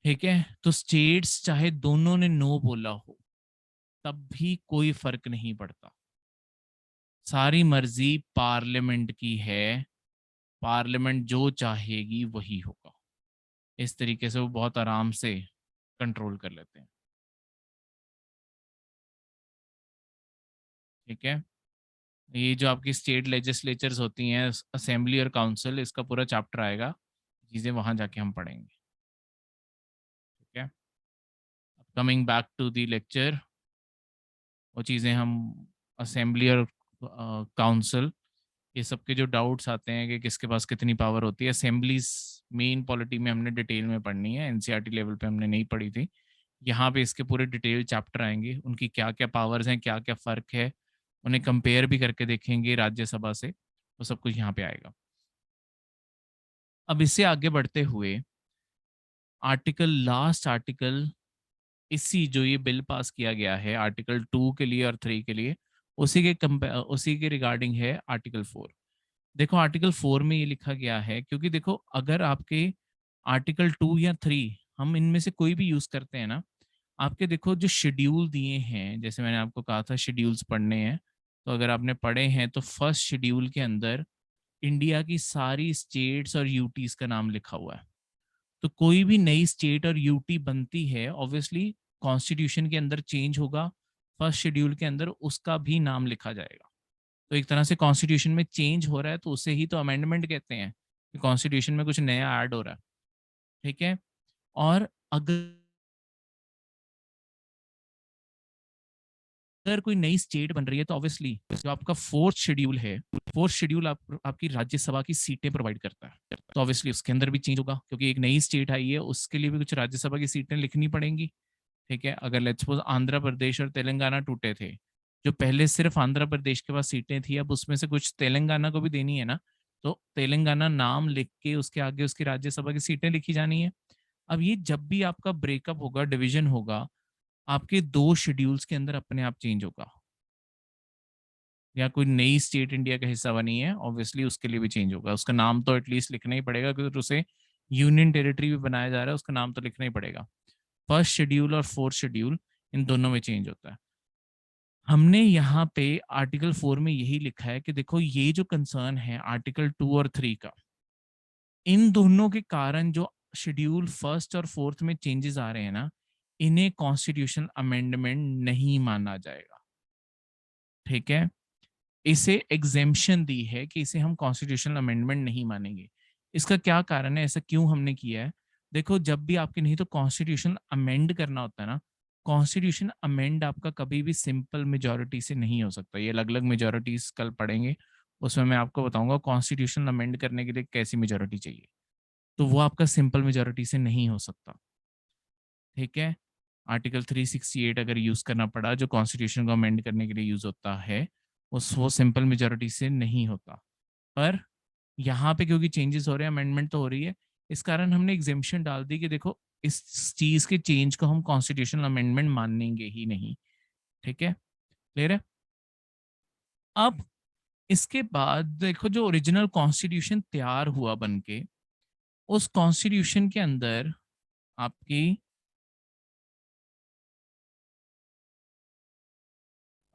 ठीक है, तो स्टेट्स चाहे दोनों ने नो बोला हो तब भी कोई फर्क नहीं पड़ता, सारी मर्जी पार्लियामेंट की है, पार्लियामेंट जो चाहेगी वही होगा। इस तरीके से वो बहुत आराम से कंट्रोल कर लेते हैं। ठीक है, ये जो आपकी स्टेट लेजिस्लेचर्स होती हैं, असेंबली और काउंसिल, इसका पूरा चैप्टर आएगा, चीज़ें वहाँ जाके हम पढ़ेंगे। ठीक है, coming back to the lecture, वो चीज़ें हम असेंबली और काउंसिल, ये सब के जो डाउट्स आते हैं कि किसके पास कितनी पावर होती है, असेंबलीज मेन पॉलिटी में हमने डिटेल में पढ़नी है, एनसीईआरटी लेवल पे हमने नहीं पढ़ी थी। यहाँ पे इसके पूरे डिटेल चैप्टर आएंगे, उनकी क्या क्या पावर्स हैं, क्या क्या फ़र्क है, उन्हें कंपेयर भी करके देखेंगे राज्यसभा से, तो सब कुछ यहाँ पे आएगा। अब इससे आगे बढ़ते हुए आर्टिकल, लास्ट आर्टिकल, इसी जो ये बिल पास किया गया है आर्टिकल 2 के लिए और 3 के लिए, उसी के रिगार्डिंग है आर्टिकल 4। देखो आर्टिकल 4 में ये लिखा गया है, क्योंकि देखो अगर आपके आर्टिकल 2 या 3, हम इनमें से कोई भी यूज करते हैं ना, आपके देखो जो शेड्यूल दिए हैं, जैसे मैंने आपको कहा था शेड्यूल्स पढ़ने हैं, तो अगर आपने पढ़े हैं तो फर्स्ट शेड्यूल के अंदर इंडिया की सारी स्टेट्स और यूटीज का नाम लिखा हुआ है। तो कोई भी नई स्टेट और यूटी बनती है, ऑब्वियसली कॉन्स्टिट्यूशन के अंदर चेंज होगा, फर्स्ट शेड्यूल के अंदर उसका भी नाम लिखा जाएगा। तो एक तरह से कॉन्स्टिट्यूशन में चेंज हो रहा है, तो उसे ही तो अमेंडमेंट कहते हैं, कि कॉन्स्टिट्यूशन में कुछ नया ऐड हो रहा है। ठीक है, और अगर अगर कोई नई स्टेट बन रही है, तो ऑब्वियसली जो आपका फोर्थ शेड्यूल है, फोर्थ शेड्यूल आपकी राज्यसभा की सीटें प्रोवाइड करता है, तो ऑब्वियसली उसके अंदर भी चेंज होगा, क्योंकि एक नई स्टेट आई है, उसके लिए भी कुछ राज्यसभा की सीटें लिखनी पड़ेंगी। ठीक है, अगर लेट्स सपोज आंध्र प्रदेश और तेलंगाना टूटे थे, जो पहले सिर्फ आंध्र प्रदेश के पास सीटें थी, अब उसमें से कुछ तेलंगाना को भी देनी है ना, तो तेलंगाना नाम लिख के उसके आगे उसकी राज्यसभा की सीटें लिखी जानी है। अब ये जब भी आपका ब्रेकअप होगा, डिवीजन होगा, आपके दो शेड्यूल्स के अंदर अपने आप चेंज होगा, या कोई नई स्टेट इंडिया का हिस्सा बनी है, ऑब्वियसली उसके लिए भी चेंज होगा, उसका नाम तो एटलीस्ट लिखना ही पड़ेगा, क्योंकि उसे यूनियन टेरिटरी भी बनाया जा रहा है, उसका नाम तो लिखना ही पड़ेगा। फर्स्ट शेड्यूल और फोर्थ शेड्यूल, इन दोनों में चेंज होता है। हमने यहाँ पे आर्टिकल 4 में यही लिखा है कि देखो ये जो कंसर्न है आर्टिकल 2 और 3 का, इन दोनों के कारण जो शेड्यूल फर्स्ट और फोर्थ में चेंजेस आ रहे हैं ना, इन्हें कॉन्स्टिट्यूशन अमेंडमेंट नहीं माना जाएगा। ठीक है, इसे एग्जेम्पशन दी है कि इसे हम कॉन्स्टिट्यूशनल अमेंडमेंट नहीं मानेंगे। इसका क्या कारण है, ऐसा क्यों हमने किया है? देखो, जब भी आपके नहीं तो कॉन्स्टिट्यूशन अमेंड करना होता है ना, कॉन्स्टिट्यूशन अमेंड आपका कभी भी सिंपल मेजोरिटी से नहीं हो सकता। ये अलग अलग मेजोरिटीज कल पढ़ेंगे, उसमें मैं आपको बताऊंगा कॉन्स्टिट्यूशन अमेंड करने के लिए कैसी मेजोरिटी चाहिए। तो वो आपका सिंपल मेजोरिटी से नहीं हो सकता। ठीक है, आर्टिकल 368 अगर यूज करना पड़ा, जो कॉन्स्टिट्यूशन को अमेंड करने के लिए यूज होता है, उस वो सिंपल मेजोरिटी से नहीं होता। पर यहाँ पे क्योंकि चेंजेस हो रहे हैं, अमेंडमेंट तो हो रही है, इस कारण हमने एग्जेम्पशन डाल दी कि देखो, इस चीज के चेंज को हम कॉन्स्टिट्यूशनल अमेंडमेंट मानेंगे ही नहीं। ठीक है, क्लियर है? अब इसके बाद देखो, जो ओरिजिनल कॉन्स्टिट्यूशन तैयार हुआ बनके, उस कॉन्स्टिट्यूशन के अंदर आपकी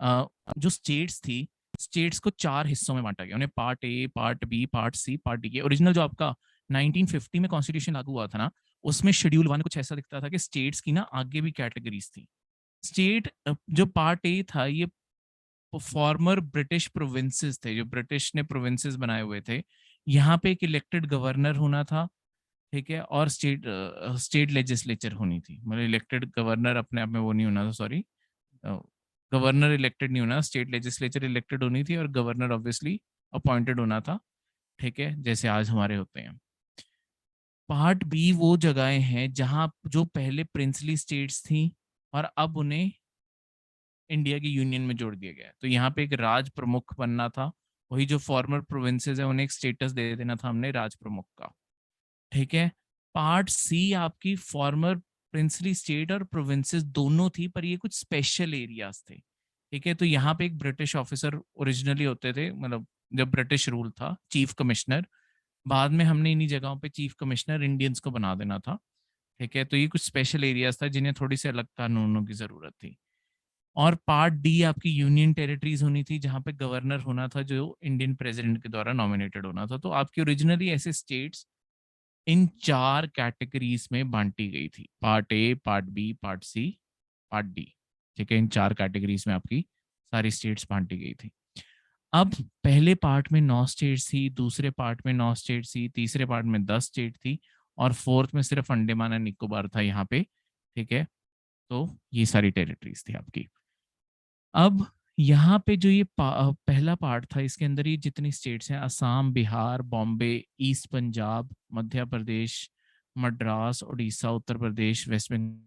जो स्टेट्स थी, स्टेट्स को 4 हिस्सों में बांटा गया। उन्हें part A, part B, part C, part D के। ओरिजिनल जो आपका 1950 में कॉन्स्टिट्यूशन लागू हुआ था ना, उसमें शेड्यूल 1 कुछ ऐसा दिखता था कि स्टेट्स की ना आगे भी कैटेगरीज थी। स्टेट जो पार्ट ए था, ये फॉर्मर ब्रिटिश प्रोविंसेस थे, जो ब्रिटिश ने प्रोविंसेस बनाए हुए थे। यहाँ पे एक इलेक्टेड गवर्नर होना था, ठीक है, और स्टेट लेजिस्लेचर होनी थी। मतलब इलेक्टेड गवर्नर अपने आप में वो नहीं होना था, सॉरी, गवर्नर इलेक्टेड नहीं होना, स्टेट लेजिस्लेचर इलेक्टेड होनी थी, और गवर्नर ऑब्वियसली अपॉइंटेड होना था। ठीक है, जैसे आज हमारे होते हैं। पार्ट बी वो जगहें हैं जहां जो पहले प्रिंसली स्टेट्स थी और अब उन्हें इंडिया की यूनियन में जोड़ दिया गया है। तो यहाँ पे एक राज प्रमुख बनना था, वही जो फॉर्मर प्रोविंसेस है उन्हें एक स्टेटस दे देना था हमने राज प्रमुख का। ठीक है, पार्ट सी आपकी फॉर्मर प्रिंसली स्टेट और प्रोविंसेस दोनों थी, पर ये कुछ स्पेशल एरियाज थे। ठीक है, तो यहाँ पे एक ब्रिटिश ऑफिसर ओरिजिनली होते थे, मतलब जब ब्रिटिश रूल था, चीफ कमिश्नर। बाद में हमने इन्हीं जगहों पे चीफ कमिश्नर इंडियंस को बना देना था। ठीक है, तो ये कुछ स्पेशल एरियाज था जिन्हें थोड़ी सी अलग कानूनों की जरूरत थी। और पार्ट डी आपकी यूनियन टेरिटरीज होनी थी, जहां पे गवर्नर होना था जो इंडियन प्रेसिडेंट के द्वारा नॉमिनेटेड होना था। तो आपकी ओरिजिनली ऐसे स्टेट्स इन 4 कैटेगरीज में बांटी गई थी, part A, part B, part C, part D. ठीक है, इन 4 कैटेगरीज में आपकी सारी स्टेट्स बांटी गई थी। अब पहले पार्ट में 9 स्टेट्स थी, दूसरे पार्ट में 9 स्टेट्स थी, तीसरे पार्ट में 10 स्टेट थी, और फोर्थ में सिर्फ अंडमान एंड निकोबार था यहाँ पे। ठीक है, तो ये सारी टेरिटरीज थी आपकी। अब यहाँ पे जो ये पहला पार्ट था, इसके अंदर ये जितनी स्टेट्स हैं, असम, बिहार, बॉम्बे, ईस्ट पंजाब, मध्य प्रदेश, मद्रास, उड़ीसा, उत्तर प्रदेश, वेस्ट बंगाल,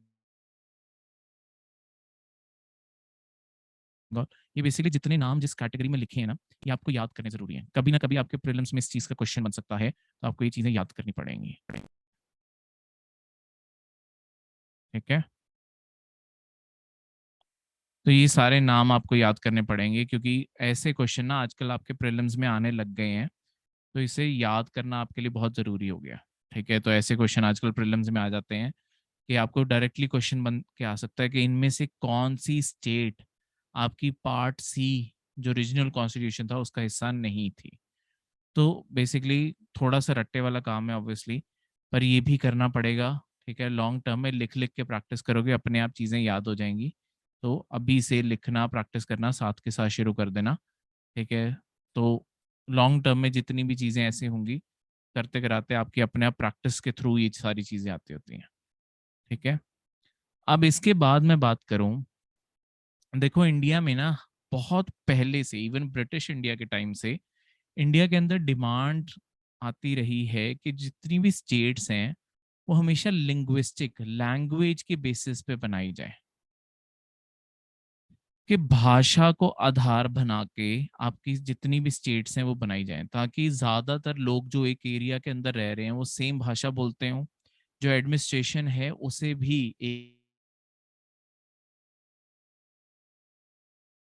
ये बेसिकली जितने नाम जिस कैटेगरी में लिखे हैं ना, ये आपको याद करने जरूरी है। कभी ना कभी आपके प्रीलिम्स में इस चीज का क्वेश्चन बन सकता है, तो आपको ये चीजें याद करनी पड़ेंगी। ठीक है, तो ये सारे नाम आपको याद करने पड़ेंगे, क्योंकि ऐसे क्वेश्चन ना आजकल आपके प्रीलिम्स में आने लग गए हैं, तो इसे याद करना आपके लिए बहुत ज़रूरी हो गया। ठीक है, तो ऐसे क्वेश्चन आजकल प्रीलिम्स में आ जाते हैं कि आपको डायरेक्टली क्वेश्चन बन के आ सकता है कि इनमें से कौन सी स्टेट आपकी पार्ट सी, जो ओरिजिनल कॉन्स्टिट्यूशन था, उसका हिस्सा नहीं थी। तो बेसिकली थोड़ा सा रट्टे वाला काम है ऑब्वियसली, पर ये भी करना पड़ेगा। ठीक है, लॉन्ग टर्म में लिख लिख के प्रैक्टिस करोगे, अपने आप चीज़ें याद हो जाएंगी। तो अभी से लिखना प्रैक्टिस करना साथ के साथ शुरू कर देना। ठीक है, तो लॉन्ग टर्म में जितनी भी चीज़ें ऐसी होंगी, करते कराते आपकी अपने आप प्रैक्टिस के थ्रू ये सारी चीज़ें आती होती हैं। ठीक है, अब इसके बाद मैं बात करूं, देखो इंडिया में ना बहुत पहले से, इवन ब्रिटिश इंडिया के टाइम से, इंडिया के अंदर डिमांड आती रही है कि जितनी भी स्टेट्स हैं वो हमेशा लिंग्विस्टिक लैंग्वेज के बेसिस पे बनाई जाए, कि भाषा को आधार बना के आपकी जितनी भी स्टेट्स हैं वो बनाई जाएं, ताकि ज्यादातर लोग जो एक एरिया के अंदर रह रहे हैं वो सेम भाषा बोलते हों, जो एडमिनिस्ट्रेशन है उसे भी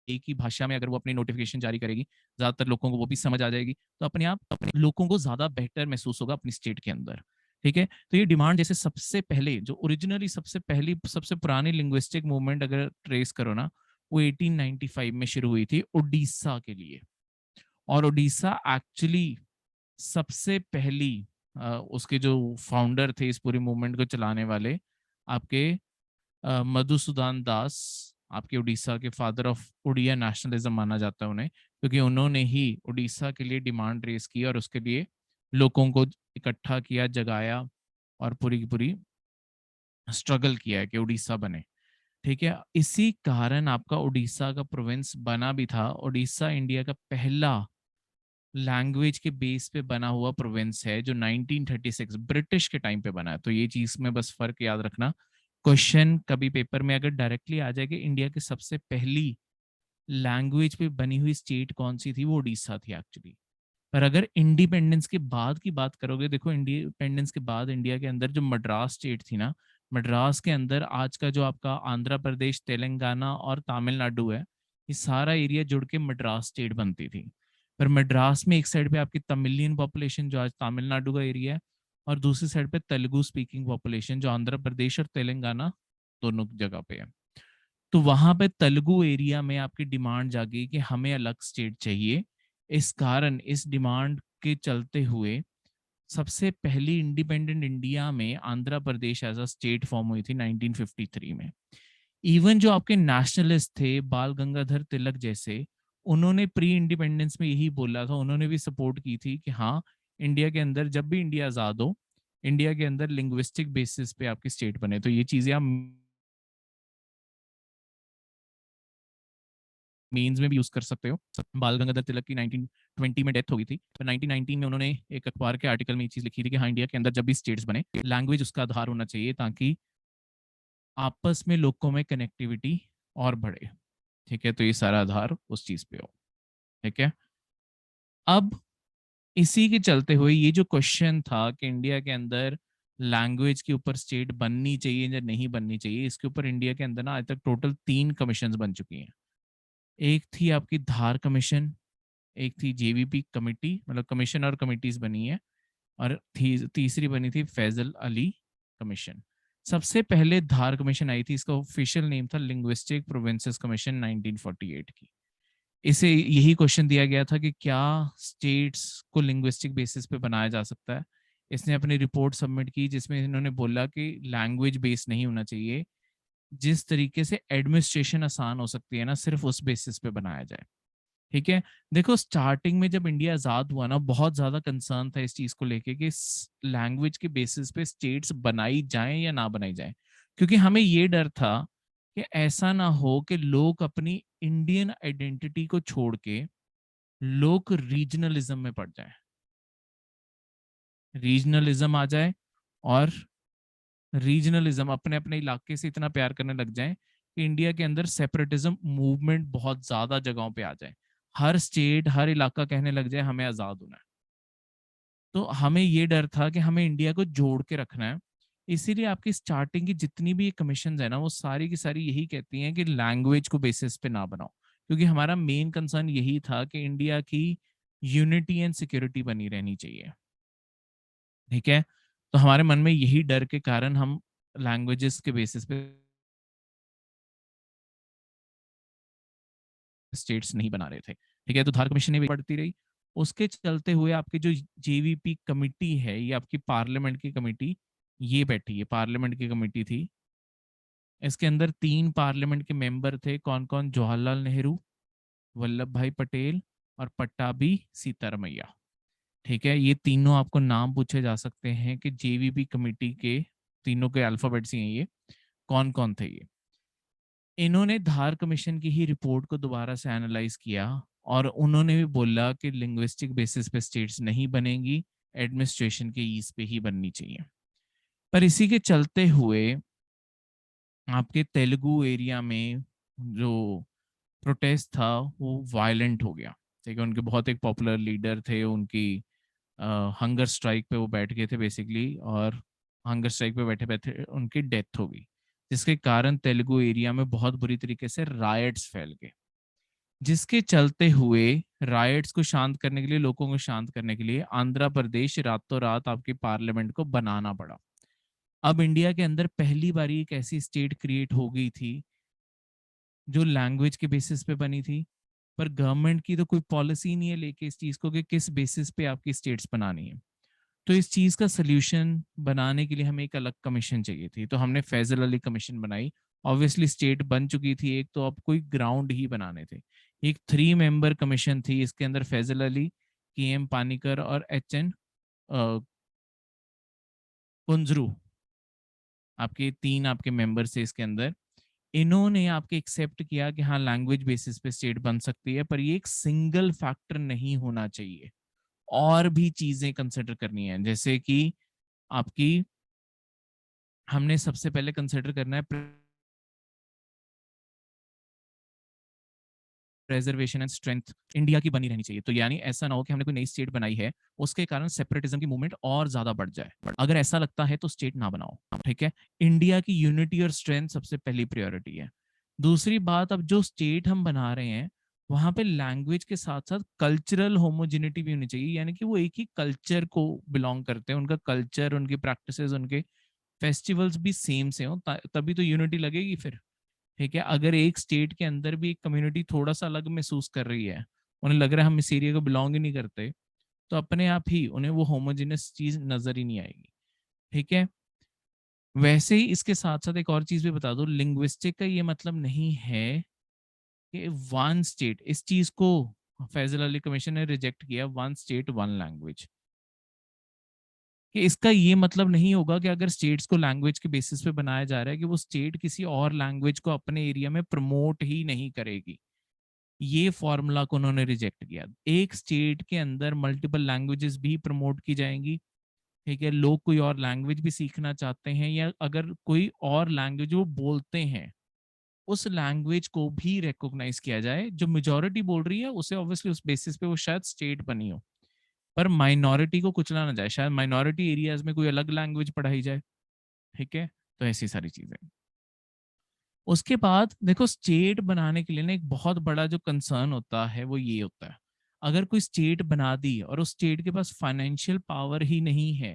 एक ही भाषा में अगर वो अपनी नोटिफिकेशन जारी करेगी, ज्यादातर लोगों को वो भी समझ आ जाएगी, तो अपने आप अपने लोगों को ज्यादा बेहतर महसूस होगा अपनी स्टेट के अंदर। ठीक है, तो ये डिमांड जैसे सबसे पहले जो ओरिजिनली सबसे पहली सबसे पुरानी लिंग्विस्टिक मूवमेंट अगर ट्रेस करो ना, वो 1895 में शुरू हुई थी उड़ीसा के लिए। और उड़ीसा एक्चुअली सबसे पहली उसके जो फाउंडर थे इस पूरी मूवमेंट को चलाने वाले, आपके मधुसूदन दास आपके उड़ीसा के फादर ऑफ उड़िया नेशनलिज्म माना जाता है उन्हें, क्योंकि उन्होंने ही उड़ीसा के लिए डिमांड रेस की और उसके लिए लोगों को इकट्ठा किया, जगाया और पूरी की पूरी स्ट्रगल किया है कि उड़ीसा बने। ठीक है, इसी कारण आपका उड़ीसा का प्रोविंस बना भी था। उड़ीसा इंडिया का पहला लैंग्वेज के बेस पे बना हुआ प्रोविंस है जो 1936 ब्रिटिश के टाइम पे बना है। तो ये चीज में बस फर्क याद रखना। क्वेश्चन कभी पेपर में अगर डायरेक्टली आ जाएगा इंडिया की सबसे पहली लैंग्वेज पे बनी हुई स्टेट कौन सी थी, वो उड़ीसा थी एक्चुअली। पर अगर इंडिपेंडेंस के बाद की बात करोगे, देखो इंडिपेंडेंस के बाद इंडिया के अंदर जो मद्रास स्टेट थी ना, मद्रास के अंदर आज का जो आपका आंध्र प्रदेश, तेलंगाना और तमिलनाडु है, ये सारा एरिया जुड़ के मद्रास स्टेट बनती थी। पर मद्रास में एक साइड पे आपकी तमिलियन पॉपुलेशन जो आज तमिलनाडु का एरिया है, और दूसरी साइड पे तेलुगु स्पीकिंग पॉपुलेशन जो आंध्र प्रदेश और तेलंगाना दोनों जगह पे है। तो वहां पे तेलुगु एरिया में आपकी डिमांड जागी कि हमें अलग स्टेट चाहिए। इस कारण इस डिमांड के चलते हुए सबसे पहली इंडिपेंडेंट इंडिया में Andhra Pradesh as a state form हुई थी 1953 में। इवन जो आपके नेशनलिस्ट थे बाल गंगाधर तिलक जैसे, उन्होंने प्री इंडिपेंडेंस में यही बोला था, उन्होंने भी सपोर्ट की थी कि हाँ, इंडिया के अंदर जब भी इंडिया आजाद हो, इंडिया के अंदर लिंग्विस्टिक बेसिस पे आपकी स्टेट बने। तो ये चीजें आप मेंस में भी यूज कर सकते हो। बाल गंगाधर तिलक की 1920 में डेथ हो गई थी, तो 1919 में उन्होंने एक अखबार के आर्टिकल में ये चीज लिखी थी कि हाँ, इंडिया के अंदर जब भी स्टेट्स बने, लैंग्वेज उसका आधार होना चाहिए ताकि आपस में लोगों में कनेक्टिविटी और बढ़े। ठीक है, तो ये सारा आधार उस चीज पे हो। ठीक है, अब इसी के चलते हुए ये जो क्वेश्चन था कि इंडिया के अंदर लैंग्वेज के ऊपर स्टेट बननी चाहिए या नहीं बननी चाहिए, इसके ऊपर इंडिया के अंदर ना आज तक टोटल 3 कमीशन बन चुकी हैं। एक थी आपकी धार कमीशन, एक थी जेवीपी कमेटी, मतलब कमीशन और कमिटीज बनी है, और तीसरी बनी थी फैजल अली कमीशन। सबसे पहले धार कमीशन आई थी, इसका ऑफिशियल नेम था लिंग्विस्टिक प्रोविंसेस कमीशन 1948 की। इसे यही क्वेश्चन दिया गया था कि क्या स्टेट्स को लिंग्विस्टिक बेसिस पे बनाया जा सकता है। इसने अपनी रिपोर्ट सबमिट की जिसमें इन्होंने बोला कि लैंग्वेज बेस नहीं होना चाहिए, जिस तरीके से एडमिनिस्ट्रेशन आसान हो सकती है ना, सिर्फ उस बेसिस पे बनाया जाए। ठीक है, देखो स्टार्टिंग में जब इंडिया आजाद हुआ ना, बहुत ज्यादा कंसर्न था इस चीज को लेके कि लैंग्वेज के बेसिस पे स्टेट्स बनाई जाएं या ना बनाई जाएं, क्योंकि हमें ये डर था कि ऐसा ना हो कि लोग अपनी इंडियन आइडेंटिटी को छोड़ के लोग रीजनलिज्म में पड़ जाएं, रीजनलिज्म आ जाए, और रीजनलिज्म अपने अपने इलाके से इतना प्यार करने लग जाएं कि इंडिया के अंदर सेपरेटिज्म मूवमेंट बहुत ज्यादा जगहों पे आ जाए, हर स्टेट हर इलाका कहने लग जाए हमें आजाद होना है। तो हमें ये डर था कि हमें इंडिया को जोड़ के रखना है। इसीलिए आपकी स्टार्टिंग की जितनी भी कमीशन है ना, वो सारी की सारी यही कहती हैं कि लैंग्वेज को बेसिस पे ना बनाओ, क्योंकि हमारा मेन कंसर्न यही था कि इंडिया की यूनिटी एंड सिक्योरिटी बनी रहनी चाहिए। ठीक है, तो हमारे मन में यही डर के कारण हम लैंग्वेजेस के बेसिस पे स्टेट्स नहीं बना रहे थे। ठीक है, तो धार कमीशन ने भी बढ़ती रही। उसके चलते हुए आपकी जो जेवीपी कमिटी है, ये आपकी पार्लियामेंट की कमिटी, ये बैठी है, पार्लियामेंट की कमिटी थी। इसके अंदर 3 पार्लियामेंट के मेंबर थे, कौन कौन, जवाहरलाल नेहरू, वल्लभ भाई पटेल और पट्टाभी सीतारमैया। ठीक है, ये तीनों आपको नाम पूछे जा सकते हैं कि जेवीपी कमिटी के तीनों के अल्फाबेट्स ही हैं ये, कौन कौन थे ये। इन्होंने धार कमीशन की ही रिपोर्ट को दोबारा से एनालाइज किया, और उन्होंने भी बोला कि लिंग्विस्टिक बेसिस पे स्टेट्स नहीं बनेगी, एडमिनिस्ट्रेशन के ईज पे ही बननी चाहिए। पर इसी के चलते हुए आपके तेलुगु एरिया में जो प्रोटेस्ट था वो वायलेंट हो गया। ठीक है, उनके बहुत एक पॉपुलर लीडर थे, उनकी हंगर स्ट्राइक पे वो बैठ गए थे बेसिकली, और हंगर स्ट्राइक पे बैठे बैठे उनकी डेथ हो गई, जिसके कारण तेलुगु एरिया में बहुत बुरी तरीके से रायट्स फैल गए। जिसके चलते हुए रायट्स को शांत करने के लिए, लोगों को शांत करने के लिए आंध्र प्रदेश रातों रात आपकी पार्लियामेंट को बनाना पड़ा। अब इंडिया के अंदर पहली बार एक ऐसी स्टेट क्रिएट हो गई थी जो लैंग्वेज के बेसिस पे बनी थी, पर गवर्नमेंट की तो कोई पॉलिसी नहीं है लेके इस चीज को कि किस बेसिस पे आपकी स्टेट्स बनानी है। तो इस चीज का सोल्यूशन बनाने के लिए हमें एक अलग कमीशन चाहिए थी, तो हमने फैजल अली कमीशन बनाई। ऑब्वियसली स्टेट बन चुकी थी एक, तो अब कोई ग्राउंड ही बनाने थे। एक 3 मेंबर कमीशन थी, इसके अंदर फैजल अली, के.एम. पानीकर और एच.एन. कुंजरू, आपके 3 आपके मेंबर्स थे इसके अंदर। इन्होंने आपके एक्सेप्ट किया कि हाँ लैंग्वेज बेसिस पे स्टेट बन सकती है, पर ये एक सिंगल फैक्टर नहीं होना चाहिए, और भी चीजें कंसिडर करनी है, जैसे कि आपकी हमने सबसे पहले कंसिडर करना है प्रेजर्वेशन एंड स्ट्रेंथ इंडिया की बनी रहनी चाहिए। तो यानी ऐसा ना हो कि हमने कोई नई स्टेट बनाई है, उसके कारण सेपरेटिज्म की मूवमेंट और ज्यादा बढ़ जाए। अगर ऐसा लगता है तो स्टेट ना बनाओ, ठीक है। इंडिया की यूनिटी और स्ट्रेंथ सबसे पहली प्रायोरिटी है। दूसरी बात, अब जो स्टेट हम बना रहे हैं वहां पे लैंग्वेज के साथ साथ कल्चरल होमोजेनिटी भी होनी चाहिए, यानी कि वो एक ही कल्चर को बिलोंग करते हैं, उनका कल्चर, उनकी प्रैक्टिसेस, उनके फेस्टिवल्स भी सेम से हो, तभी तो यूनिटी लगेगी फिर, ठीक है। अगर एक स्टेट के अंदर भी एक कम्युनिटी थोड़ा सा अलग महसूस कर रही है, उन्हें लग रहा है हम इस एरिया को बिलोंग ही नहीं करते, तो अपने आप ही उन्हें वो होमोजेनस चीज नजर ही नहीं आएगी, ठीक है। वैसे ही इसके साथ साथ एक और चीज भी बता दो, लिंग्विस्टिक का ये मतलब नहीं है कि वन स्टेट, इस चीज को फैजल अली कमीशन ने रिजेक्ट किया, वन स्टेट वन लैंग्वेज, कि इसका ये मतलब नहीं होगा कि अगर स्टेट्स को लैंग्वेज के बेसिस पे बनाया जा रहा है कि वो स्टेट किसी और लैंग्वेज को अपने एरिया में प्रमोट ही नहीं करेगी। ये फॉर्मूला को उन्होंने रिजेक्ट किया। एक स्टेट के अंदर मल्टीपल लैंग्वेजेस भी प्रमोट की जाएंगी, ठीक है। लोग कोई और लैंग्वेज भी सीखना चाहते हैं, या अगर कोई और लैंग्वेज वो बोलते हैं, उस लैंग्वेज को भी रिकॉग्नाइज किया जाए। जो मेजोरिटी बोल रही है उसे ऑब्वियसली उस बेसिस पे वो शायद स्टेट बनी हो, पर माइनॉरिटी को कुचला ना जाए, शायद माइनॉरिटी एरियाज में कोई अलग लैंग्वेज पढ़ाई जाए, ठीक है। तो ऐसी सारी चीजें। उसके बाद देखो, स्टेट बनाने के लिए ना एक बहुत बड़ा जो कंसर्न होता है वो ये होता है, अगर कोई स्टेट बना दी और उस स्टेट के पास फाइनेंशियल पावर ही नहीं है,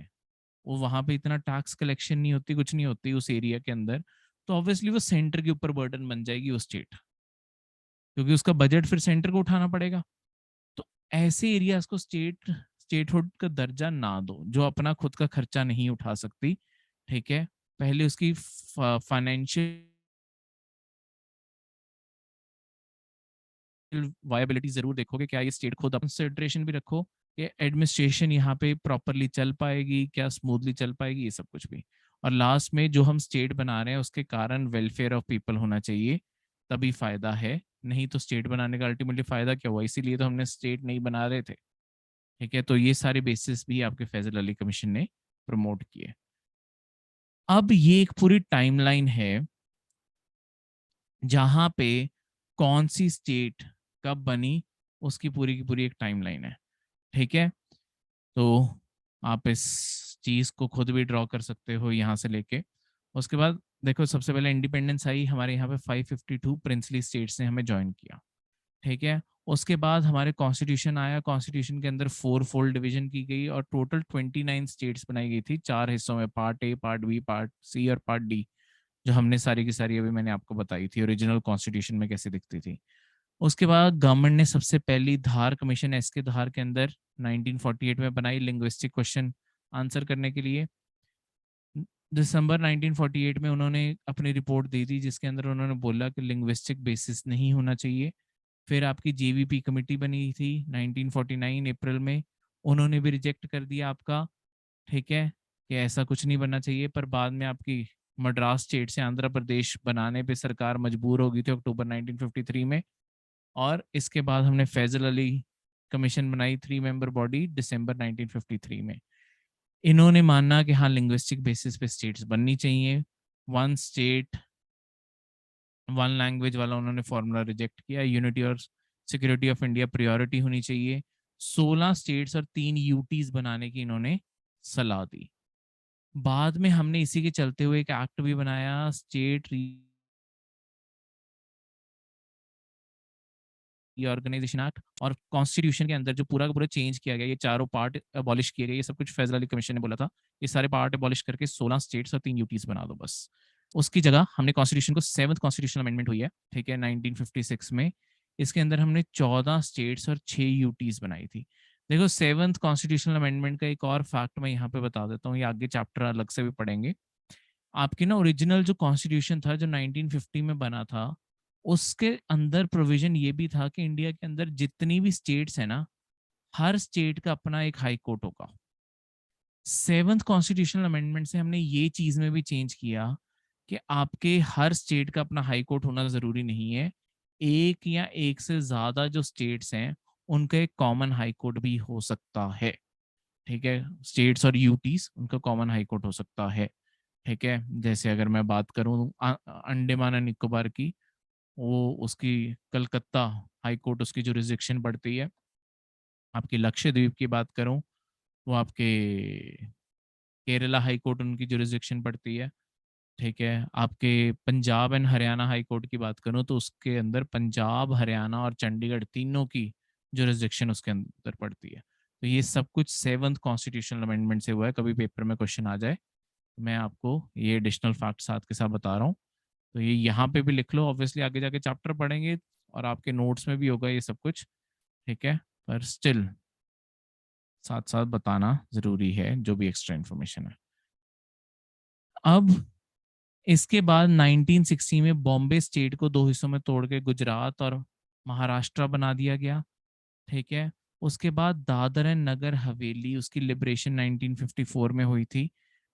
वो वहां पे इतना टैक्स कलेक्शन नहीं होती, कुछ नहीं होती उस एरिया के अंदर, तो ऑब्वियसली वो सेंटर के ऊपर बर्डन बन जाएगी वो स्टेट, क्योंकि उसका बजट फिर सेंटर को उठाना पड़ेगा। तो ऐसे एरियाज को स्टेटहुड का दर्जा ना दो, जो अपना खुद का खर्चा नहीं उठा सकती, ठीक है। पहले उसकी फाइनेंशियल वायबिलिटी जरूर देखो कि क्या ये स्टेट खुद कंसिडरेशन भी रखो कि एडमिनिस्ट्रेशन यहाँ पे प्रॉपरली चल पाएगी, क्या स्मूथली चल पाएगी, ये सब कुछ भी। और लास्ट में जो हम स्टेट बना रहे हैं उसके कारण वेलफेयर ऑफ पीपल होना चाहिए, तभी फायदा है। नहीं तो स्टेट बनाने का अल्टीमेटली फायदा क्या हुआ, इसीलिए तो हमने स्टेट नहीं बना रहे थे, ठीक है। तो ये सारे बेसिस भी आपके फैजल अली कमीशन ने प्रमोट किए। अब ये एक पूरी टाइमलाइन है जहां पे कौन सी स्टेट कब बनी, उसकी पूरी की पूरी एक टाइमलाइन है, ठीक है। तो आप इस चीज को खुद भी ड्रॉ कर सकते हो यहाँ से लेके। उसके बाद देखो, सबसे पहले इंडिपेंडेंस आई हमारे यहाँ पे 552 प्रिंसली स्टेट्स ने हमें ज्वाइन किया, ठीक है। उसके बाद हमारे कॉन्स्टिट्यूशन आया, कॉन्स्टिट्यूशन के अंदर 4 फोल्ड डिवीजन की गई और टोटल 29 स्टेट्स बनाई गई थी, 4 हिस्सों में, part A, part B, part C और पार्ट डी, जो हमने सारी की सारी अभी मैंने आपको बताई थी ओरिजिनल कॉन्स्टिट्यूशन में कैसे दिखती थी। उसके बाद गवर्नमेंट ने सबसे पहली धार कमीशन, एस के धार के अंदर 1948 में बनाई, लिंग्विस्टिक क्वेश्चन आंसर करने के लिए। दिसंबर 1948 में उन्होंने अपनी रिपोर्ट दी थी, जिसके अंदर उन्होंने बोला कि लिंग्विस्टिक बेसिस नहीं होना चाहिए। फिर आपकी जेवीपी कमेटी बनी थी 1949 अप्रैल में, उन्होंने भी रिजेक्ट कर दिया आपका, ठीक है, कि ऐसा कुछ नहीं बनना चाहिए। पर बाद में आपकी मद्रास स्टेट से आंध्र प्रदेश बनाने पे सरकार मजबूर हो गई थी अक्टूबर 1953 में। और इसके बाद हमने फैजल अली कमीशन बनाई, 3 मेंबर बॉडी, दिसंबर 1953 में। इन्होंने माना कि हाँ लिंग्विस्टिक बेसिस पे स्टेट्स बननी चाहिए, वन स्टेट वन लैंग्वेज वाला उन्होंने फॉर्मूला रिजेक्ट किया, यूनिटी और सिक्योरिटी ऑफ इंडिया प्रायोरिटी होनी चाहिए, 16 स्टेट्स और 3 यूटीज बनाने की इन्होंने सलाह दी। बाद में हमने इसी के चलते हुए एक एक्ट भी बनाया, स्टेट रीऑर्गेनाइजेशन एक्ट, और कॉन्स्टिट्यूशन के अंदर जो पूरा का पूरा चेंज किया गया, ये चारों पार्ट अबॉलिश किए गए, ये सब कुछ फैजल अली कमीशन ने बोला था, ये सारे पार्ट अबॉलिश करके 16 स्टेट्स और 3 यूटीज बना दो बस। उसकी जगह हमने कॉन्स्टिट्यूशन को 7th कॉन्स्टिट्यूशनल अमेंडमेंट हुई है, ठीक है, 1956 में। इसके अंदर हमने 14 स्टेट्स और 6 यूटीज बनाई थी। देखो, 7th कॉन्स्टिट्यूशनल अमेंडमेंट का एक और फैक्ट मैं यहाँ पे बता देता हूँ, ये आगे चैप्टर अलग से भी पढ़ेंगे। आपके ना ओरिजिनल जो कॉन्स्टिट्यूशन था जो 1950 में बना था, उसके अंदर प्रोविजन ये भी था कि इंडिया के अंदर जितनी भी स्टेट्स है ना, हर स्टेट का अपना एक हाई कोर्ट होगा। सेवंथ कॉन्स्टिट्यूशनल अमेंडमेंट से हमने ये चीज में भी चेंज किया कि आपके हर स्टेट का अपना हाई कोर्ट होना जरूरी नहीं है, एक या एक से ज्यादा जो स्टेट्स हैं उनका एक कॉमन हाई कोर्ट भी हो सकता है। ठीक है, स्टेट्स और यूटीज उनका कॉमन हाई कोर्ट हो सकता है। ठीक है, जैसे अगर मैं बात करूं अंडमान एंड निकोबार की, वो उसकी कलकत्ता हाई कोर्ट उसकी जुरिस्डिक्शन पड़ती है। आपकी लक्षद्वीप की बात करूं, वो आपके केरला हाई कोर्ट उनकी जुरिस्डिक्शन पड़ती है। ठीक है, आपके Punjab and Haryana high court की बात करूं तो उसके अंदर पंजाब, हरियाणा और चंडीगढ़ तीनों की जुरिस्डिक्शन उसके अंदर पड़ती है। तो ये सब कुछ सेवंथ कॉन्स्टिट्यूशनल अमेंडमेंट से हुआ है। कभी पेपर में क्वेश्चन आ जाए तो मैं आपको ये एडिशनल फैक्ट साथ के साथ बता रहा हूँ, तो ये यहाँ पे भी लिख लो। ऑब्वियसली आगे जाके चैप्टर पढ़ेंगे और आपके नोट्स में भी होगा ये सब कुछ। ठीक है, पर स्टिल साथ साथ बताना जरूरी है जो भी एक्स्ट्रा इन्फॉर्मेशन है। अब इसके बाद 1960 में बॉम्बे स्टेट को दो हिस्सों में तोड़ के गुजरात और महाराष्ट्र बना दिया गया। ठीक है, उसके बाद दादर एंड नगर हवेली, उसकी लिबरेशन 1954 में हुई थी।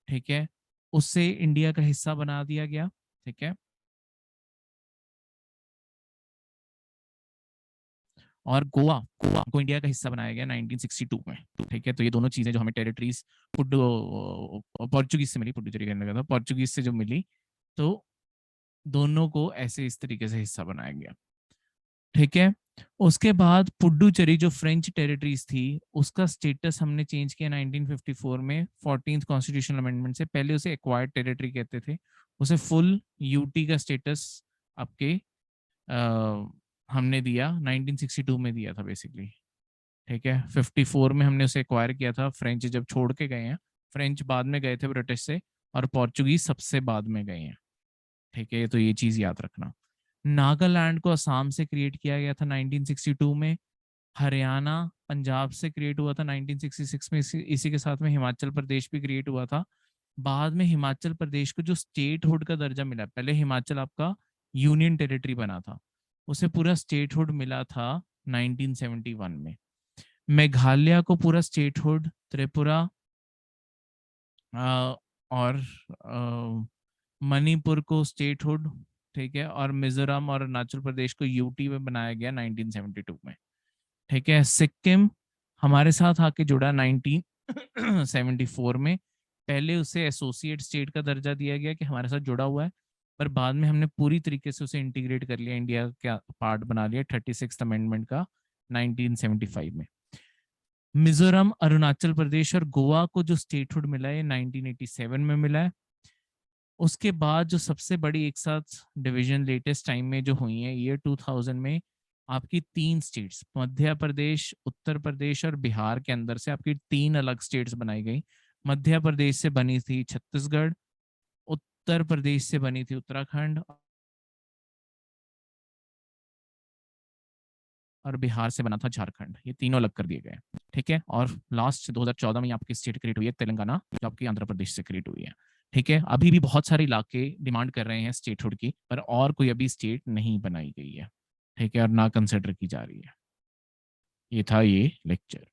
ठीक है, उससे इंडिया का हिस्सा बना दिया गया। ठीक है, और गोवा गोवा को इंडिया का हिस्सा बनाया गया 1962 में। ठीक है, तो ये दोनों चीजें जो हमें टेरिटरीज पोर्चुगीज से मिली, पुडुचेरी कहने लगा था, पोर्चुगीज से जो मिली, तो दोनों को ऐसे इस तरीके से हिस्सा बनाया गया। ठीक है, उसके बाद पुडुचेरी जो फ्रेंच टेरिटरीज थी उसका स्टेटस हमने चेंज किया 1954 में 14th कॉन्स्टिट्यूशनल अमेंडमेंट से। पहले उसे एक्वायर्ड टेरिटरी कहते थे, उसे फुल यूटी का स्टेटस आपके हमने दिया 1962 में दिया था बेसिकली। ठीक है, 54 में हमने उसे एक्वायर किया था, फ्रेंच जब छोड़ के गए हैं। फ्रेंच बाद में गए थे ब्रिटिश से, और पोर्चुगीज सबसे बाद में गए हैं। ठीक है, तो ये चीज याद रखना। नागालैंड को असम से क्रिएट किया गया था 1962 में। हरियाणा पंजाब से क्रिएट हुआ था 1966 में। इसी के साथ में हिमाचल प्रदेश भी क्रिएट हुआ था। बाद में हिमाचल प्रदेश को जो स्टेटहुड का दर्जा मिला, पहले हिमाचल आपका यूनियन टेरिटरी बना था, उसे पूरा स्टेटहुड मिला था 1971 में। मेघालय को पूरा स्टेटहुड, त्रिपुरा और मणिपुर को स्टेटहुड, ठीक है, और मिजोरम और अरुणाचल प्रदेश को यूटी में बनाया गया 1972 में। ठीक है, सिक्किम हमारे साथ आके जुड़ा 1974 में। पहले उसे एसोसिएट स्टेट का दर्जा दिया गया कि हमारे साथ जुड़ा हुआ है, पर बाद में हमने पूरी तरीके से उसे इंटीग्रेट कर लिया, इंडिया का पार्ट बना लिया 36th अमेंडमेंट का 1975 में। मिजोरम, अरुणाचल प्रदेश और गोवा को जो स्टेटहुड मिला है 1987 में मिला है। उसके बाद जो सबसे बड़ी एक साथ डिवीजन लेटेस्ट टाइम में जो हुई है ईयर 2000 में, आपकी 3 स्टेट्स मध्य प्रदेश, उत्तर प्रदेश और बिहार के अंदर से आपकी 3 अलग स्टेट्स बनाई गई। मध्य प्रदेश से बनी थी छत्तीसगढ़, उत्तर प्रदेश से बनी थी उत्तराखंड, और बिहार से बना था झारखंड। ये तीनों अलग कर दिए गए। ठीक है, और लास्ट 2014 में आपकी स्टेट क्रिएट हुई है तेलंगाना, जो आपकी आंध्र प्रदेश से क्रिएट हुई है। ठीक है, अभी भी बहुत सारे इलाके डिमांड कर रहे हैं स्टेटहुड की, पर और कोई अभी स्टेट नहीं बनाई गई है। ठीक है, और ना कंसिडर की जा रही है। ये था ये लेक्चर।